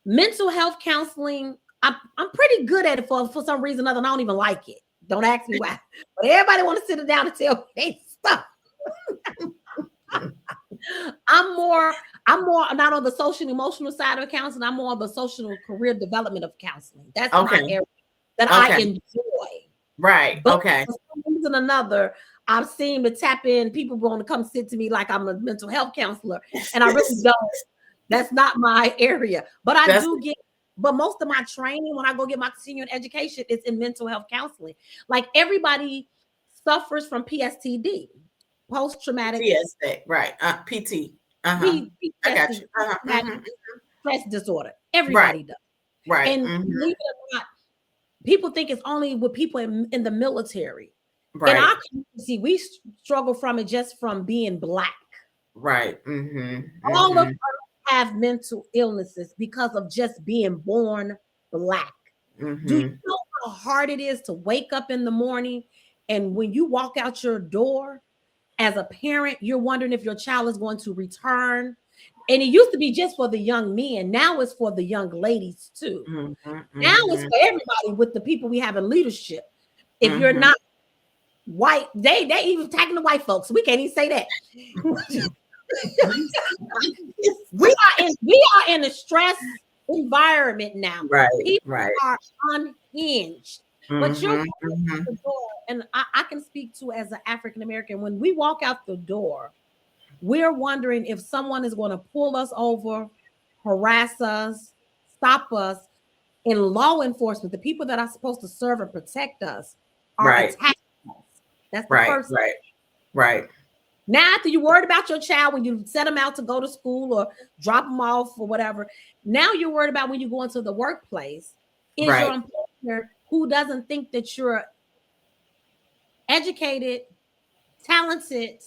mental health counseling, I'm pretty good at it for some reason other than I don't even like it. Don't ask me why. But everybody want to sit down and tell me stuff. I'm more not on the social and emotional side of counseling. I'm more on the social career development of counseling. That's my area that I enjoy. Right. But for some reason or another, I've seen to tap in. People want to come sit to me like I'm a mental health counselor, and I really don't. That's not my area. But but most of my training when I go get my continuing education is in mental health counseling. Like everybody suffers from PSTD. Post-traumatic right? PT. I got you. Stress disorder. Everybody does. Right. And believe it or not, people think it's only with people in the military. Right. In our community, we struggle from it just from being Black. Right. All of us have mental illnesses because of just being born Black. Do you know how hard it is to wake up in the morning and when you walk out your door, as a parent, you're wondering if your child is going to return. And it used to be just for the young men. Now it's for the young ladies too. Now it's for everybody with the people we have in leadership. If you're not white, they even attacking the white folks. We can't even say that. we are in a stress environment now. Right. People are unhinged. But you're walking out the door, and I can speak to as an African American, when we walk out the door, we're wondering if someone is going to pull us over, harass us, stop us. In law enforcement, the people that are supposed to serve and protect us are attacking us. That's the first thing. Right. Now, after you're worried about your child when you set them out to go to school or drop them off or whatever, now you're worried about when you go into the workplace. Is your employer who doesn't think that you're educated, talented,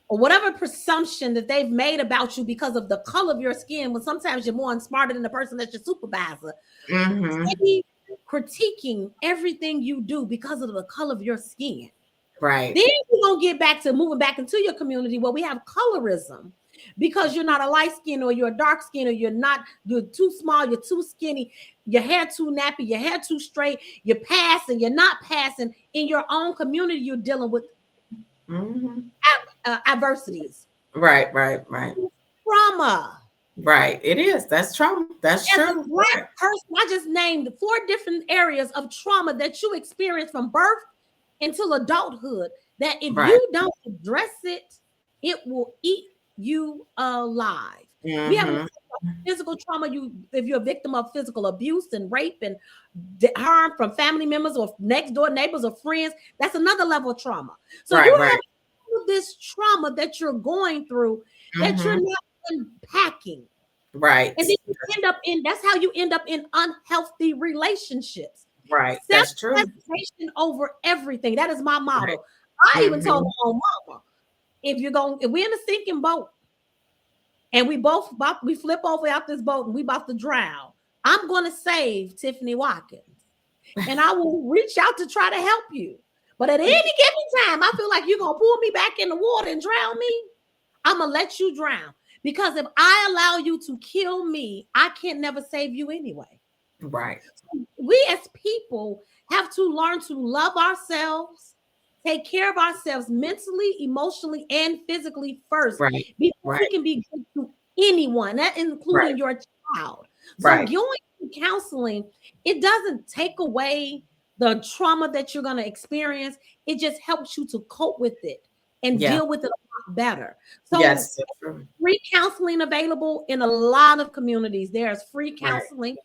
or whatever presumption that they've made about you because of the color of your skin, when sometimes you're more smarter than the person that's your supervisor. Maybe critiquing everything you do because of the color of your skin. Right. Then we're going to get back to moving back into your community where we have colorism. Because you're not a light skin or you're a dark skin or you're too small, you're too skinny, your hair too nappy, your hair too straight, you're passing, you're not passing. In your own community, you're dealing with adversities. Right. Trauma. Right. It is. That's trauma. That's true. As a Black person, I just named 4 different areas of trauma that you experience from birth until adulthood, that if you don't address it, it will eat you alive. We haven't talked about physical trauma, if you're a victim of physical abuse and rape and harm from family members or next door neighbors or friends, that's another level of trauma. So you have all of this trauma that you're going through that you're not unpacking. Right. And then you end up in, that's how you end up in unhealthy relationships. Right. That's true. Over everything. That is my motto. Right. I even told my own mama, if we're in a sinking boat and we flip over out this boat and we about to drown, I'm going to save Tiffany Watkins and I will reach out to try to help you. But at any given time, I feel like you're going to pull me back in the water and drown me. I'm going to let you drown, because if I allow you to kill me, I can't never save you anyway. Right. So we as people have to learn to love ourselves, take care of ourselves mentally, emotionally, and physically first, before we can be good to anyone, that including your child. So going to counseling, it doesn't take away the trauma that you're going to experience. It just helps you to cope with it and deal with it a lot better. So free counseling available in a lot of communities. There's free counseling.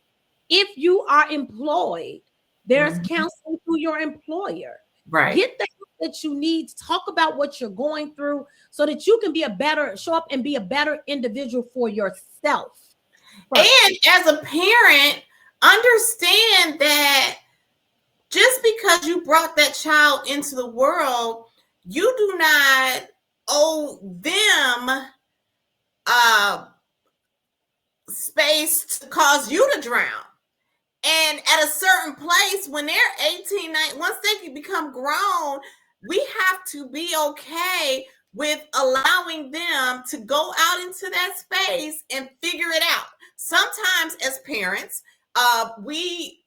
If you are employed, there's counseling through your employer. Get the help that you need. Talk about what you're going through so that you can show up and be a better individual for yourself. And as a parent, understand that just because you brought that child into the world, you do not owe them space to cause you to drown. And at a certain place, when they're 18, 19, once they become grown, we have to be okay with allowing them to go out into that space and figure it out. Sometimes as parents, we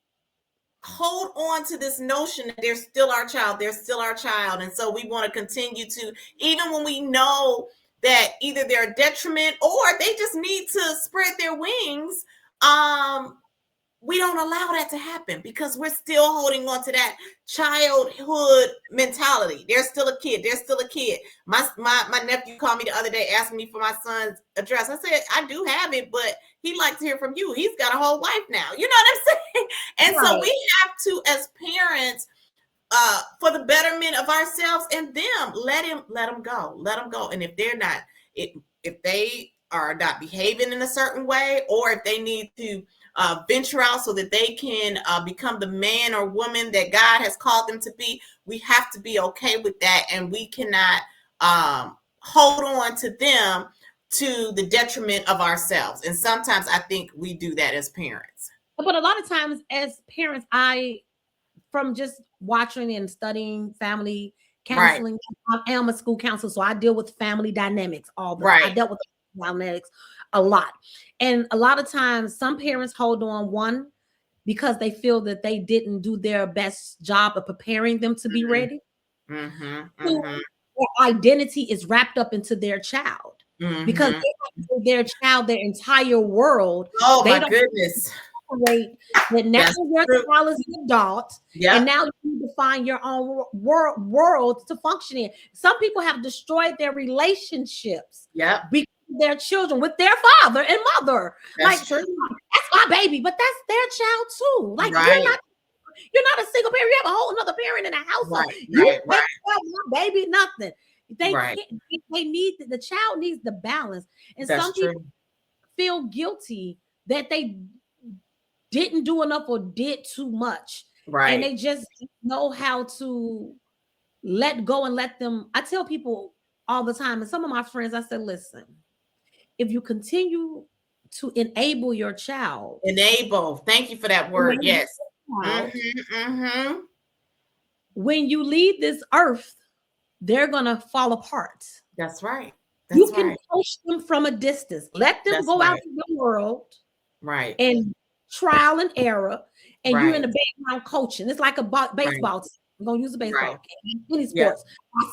hold on to this notion that they're still our child. And so we want to continue to, even when we know that either they're a detriment or they just need to spread their wings, we don't allow that to happen because we're still holding on to that childhood mentality. They're still a kid. My nephew called me the other day, asking me for my son's address. I said, I do have it, but he'd like to hear from you. He's got a whole wife now. You know what I'm saying? And so we have to, as parents, for the betterment of ourselves and them, let them go. And if they're not, if they are not behaving in a certain way, or if they need to venture out so that they can become the man or woman that God has called them to be, we have to be okay with that. And we cannot hold on to them to the detriment of ourselves. And sometimes I think we do that as parents. But a lot of times as parents, from just watching and studying family counseling, I am a school counselor, so I deal with family dynamics all the time. I dealt with dynamics a lot. And a lot of times some parents hold on, because they feel that they didn't do their best job of preparing them to be ready. Their identity is wrapped up into their child because they have their child, their entire world. Oh my goodness. That now your child is an adult, and now you need to find your own world to function in. Some people have destroyed their relationships because their children with their father and mother. That's true. That's my baby, but that's their child too. Like you're not a single parent. You have a whole another parent in the household. My baby, nothing. They need the child needs the balance, and some people feel guilty that they didn't do enough or did too much, and they just know how to let go and let them. I tell people all the time, and some of my friends, I said, listen, if you continue to enable your child, thank you for that word. Yes. When you leave this earth, they're gonna fall apart. That's right. You can coach them from a distance. Let them go out in the world, and trial and error, and you're in the background coaching. It's like a baseball team. I'm gonna use a baseball game. Any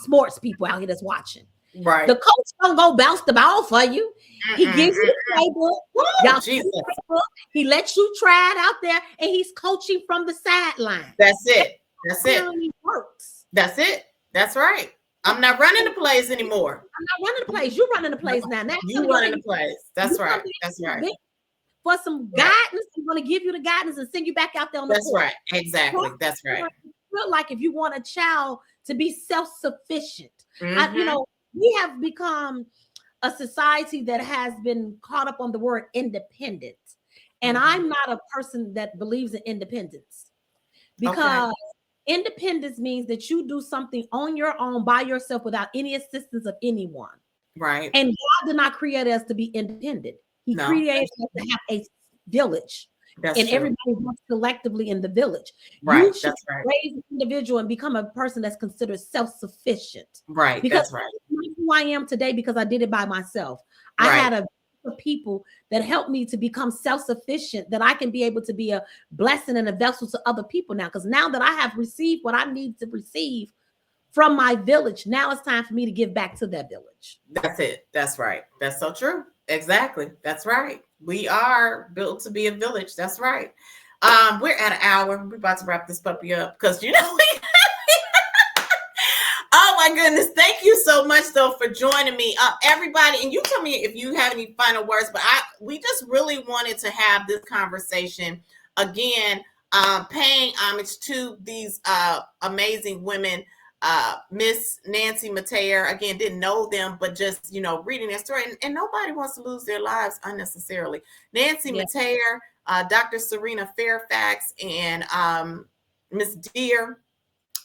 sports people out here that's watching. The coach don't go bounce the ball for you. He gives you the playbook. He lets you try it out there, and he's coaching from the sideline. That's it. Really works. That's it. That's right. I'm not running the plays anymore. I'm not running the plays. You're running the plays now. You running the plays. That's right. That's right. for some guidance, I'm going to give you the guidance and send you back out there on the That's court. right. Exactly. That's right. Feel like if you want a child to be self-sufficient, Mm-hmm. we have become a society that has been caught up on the word independence. And I'm not a person that believes in independence, because independence means that you do something on your own by yourself without any assistance of anyone. Right. And God did not create us to be independent. He created us to have a village. And everybody works collectively in the village. Right. You should That's right. raise an individual and become a person that's considered self-sufficient. Right. Because that's right. I'm who I am today because I did it by myself. I had a of people that helped me to become self-sufficient, that I can be able to be a blessing and a vessel to other people now. Because now that I have received what I need to receive from my village, now it's time for me to give back to that village. That's it. That's right. That's so true. Exactly. That's right. We are built to be a village. That's right. We're at an hour. We're about to wrap this puppy up because oh my goodness. Thank you so much though for joining me. Everybody, and you tell me if you have any final words, but we just really wanted to have this conversation again, paying homage to these amazing women. Miss Nancy Metayer, again, didn't know them, but just, reading their story, and nobody wants to lose their lives unnecessarily. Nancy Metayer, Dr. Serena Fairfax, and Miss Deer,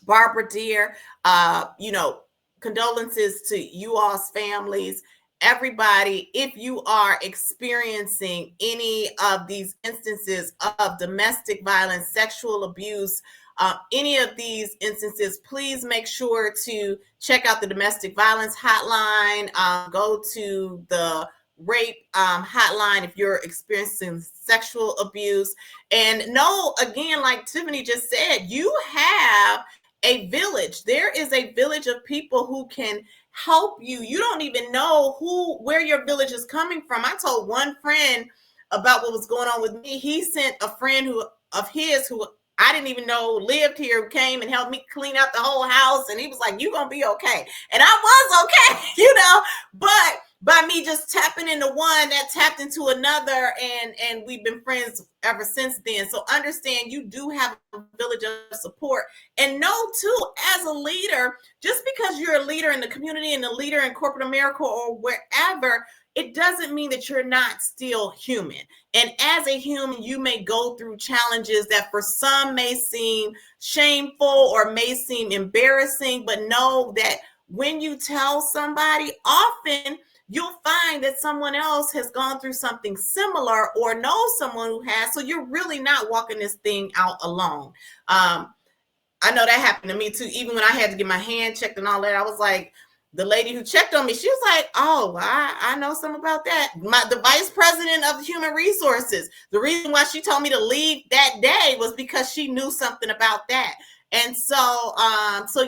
Barbara Deer, condolences to you all's families. Everybody, if you are experiencing any of these instances of domestic violence, sexual abuse, any of these instances, please make sure to check out the domestic violence hotline. Go to the rape hotline if you're experiencing sexual abuse. And know, again, like Tiffany just said, you have a village. There is a village of people who can help you. You don't even know where your village is coming from. I told one friend about what was going on with me. He sent a friend of his who I didn't even know lived here, came and helped me clean out the whole house. And he was like, "You gonna be okay." And I was okay, but by me just tapping into one, that tapped into another, and we've been friends ever since then. So understand, you do have a village of support. And know too, as a leader, just because you're a leader in the community and a leader in corporate America or wherever, it doesn't mean that you're not still human. And as a human, you may go through challenges that for some may seem shameful or may seem embarrassing, but know that when you tell somebody, often you'll find that someone else has gone through something similar or knows someone who has. So you're really not walking this thing out alone. I know that happened to me too. Even when I had to get my hand checked and all that, I was like, the lady who checked on me, she was like, "Oh, I know something about that." The vice president of human resources, the reason why she told me to leave that day was because she knew something about that. And so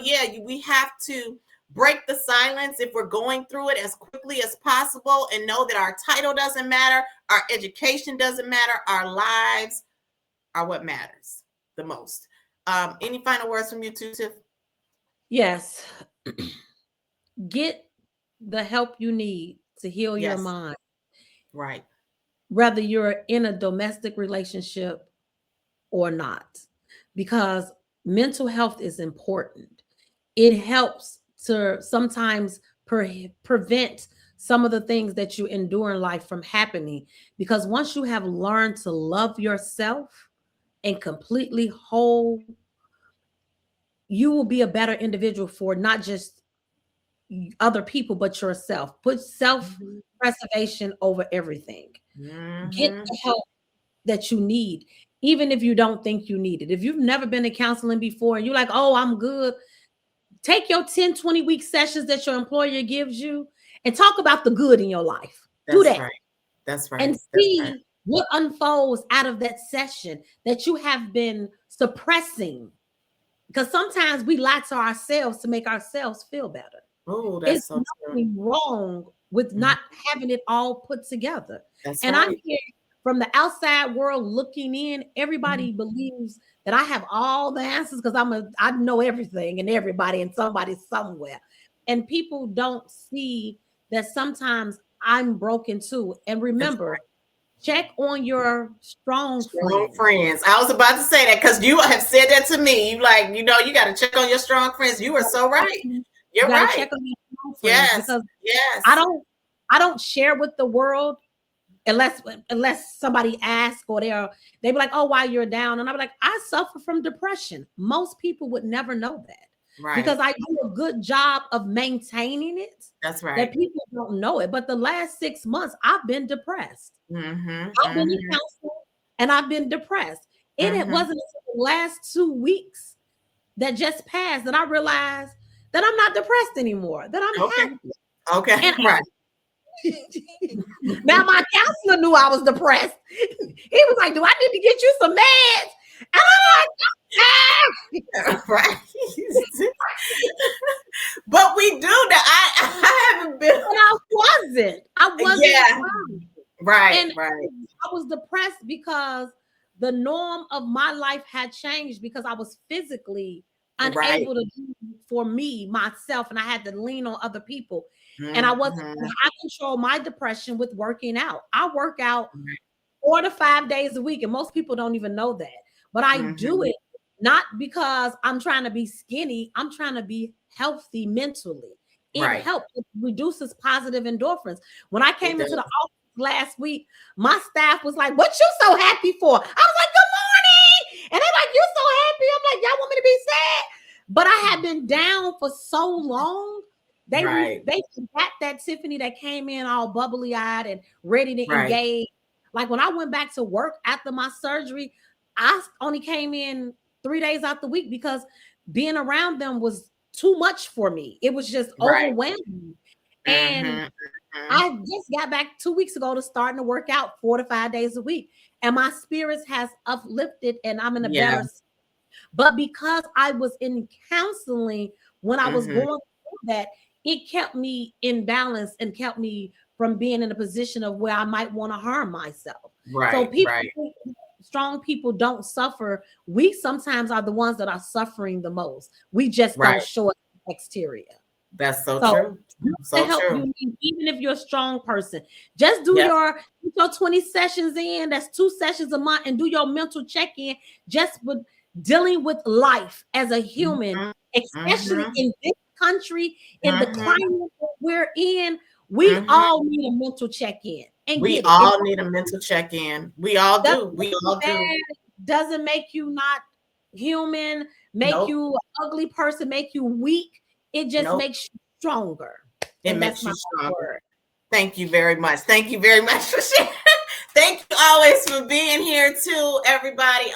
yeah, we have to break the silence if we're going through it as quickly as possible, and know that our title doesn't matter, our education doesn't matter, our lives are what matters the most. Any final words from you two, Tiff? Yes. Get the help you need to heal your mind. Right. Whether you're in a domestic relationship or not, because mental health is important. It helps to sometimes prevent some of the things that you endure in life from happening. Because once you have learned to love yourself and completely whole, you will be a better individual for not just other people, but yourself. Put self-preservation over everything. Get the help that you need, even if you don't think you need it. If you've never been to counseling before and you're like, "Oh, I'm good," take your 10, 20-week sessions that your employer gives you and talk about the good in your life. Do that. Right. That's right. And see what unfolds out of that session that you have been suppressing. Because sometimes we lie to ourselves to make ourselves feel better. Oh, that's so nothing wrong with not having it all put together. I'm here from the outside world looking in. Everybody believes that I have all the answers because I know everything and everybody and somebody somewhere. And people don't see that sometimes I'm broken too. And remember, check on your strong friends. Friends. I was about to say that because you have said that to me. You like, you got to check on your strong friends. You are so right. You're you right. Check on your strong friends because yes. I don't share with the world unless somebody asks or they be like, oh, why you're down, and I'm like, I suffer from depression. Most people would never know that. Right. Because I do a good job of maintaining it. That's right. That people don't know it. But the last 6 months, I've been depressed. I've been in counseling and I've been depressed. And it wasn't until the last 2 weeks that just passed that I realized that I'm not depressed anymore, that I'm happy. Okay. And right. Now my counselor knew I was depressed. He was like, do I need to get you some meds? And I'm like, right. But we do that. I haven't been. And I wasn't. Yeah. Right. And I was depressed because the norm of my life had changed because I was physically unable to do for me, myself, and I had to lean on other people. And I control my depression with working out. I work out 4 to 5 days a week, and most people don't even know that. But I do it not because I'm trying to be skinny. I'm trying to be healthy mentally. It helps. It reduces positive endorphins. When I came into the office last week, my staff was like, what you so happy for? I was like, good morning. And they're like, you so happy. I'm like, y'all want me to be sad? But I had been down for so long. They forgot that Tiffany that came in all bubbly-eyed and ready to engage. Like when I went back to work after my surgery, I only came in 3 days out the week because being around them was too much for me. It was just overwhelming. And I just got back 2 weeks ago to starting to work out 4 to 5 days a week. And my spirits has uplifted and I'm in a better. But because I was in counseling when I was going through that, it kept me in balance and kept me from being in a position of where I might want to harm myself. So people, strong people don't suffer. We sometimes are the ones that are suffering the most. We just don't show it exterior. That's so true. So help true. You, even if you're a strong person, just do your 20 sessions in. That's 2 sessions a month, and do your mental check-in just with dealing with life as a human, especially in this country, in the climate that we're in. We all need a mental check-in. And we all need a mental check-in. We all do. We all do. Doesn't make you not human, make you an ugly person, make you weak. It just makes you stronger. It makes you stronger. Thank you very much. Thank you very much for sharing. Thank you always for being here too, everybody.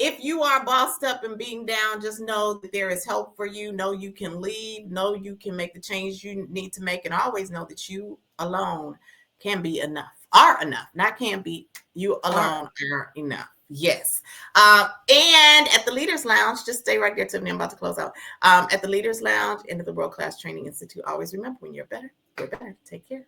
If you are bossed up and being down, just know that there is help for you. Know you can leave. Know you can make the change you need to make. And always know that you alone can be enough. Are enough. Not can be. You alone are enough. Yes. And at the Leaders Lounge, just stay right there, Tiffany. I'm about to close out. At the Leaders Lounge and at the World Class Training Institute, always remember, when you're better, you're better. Take care.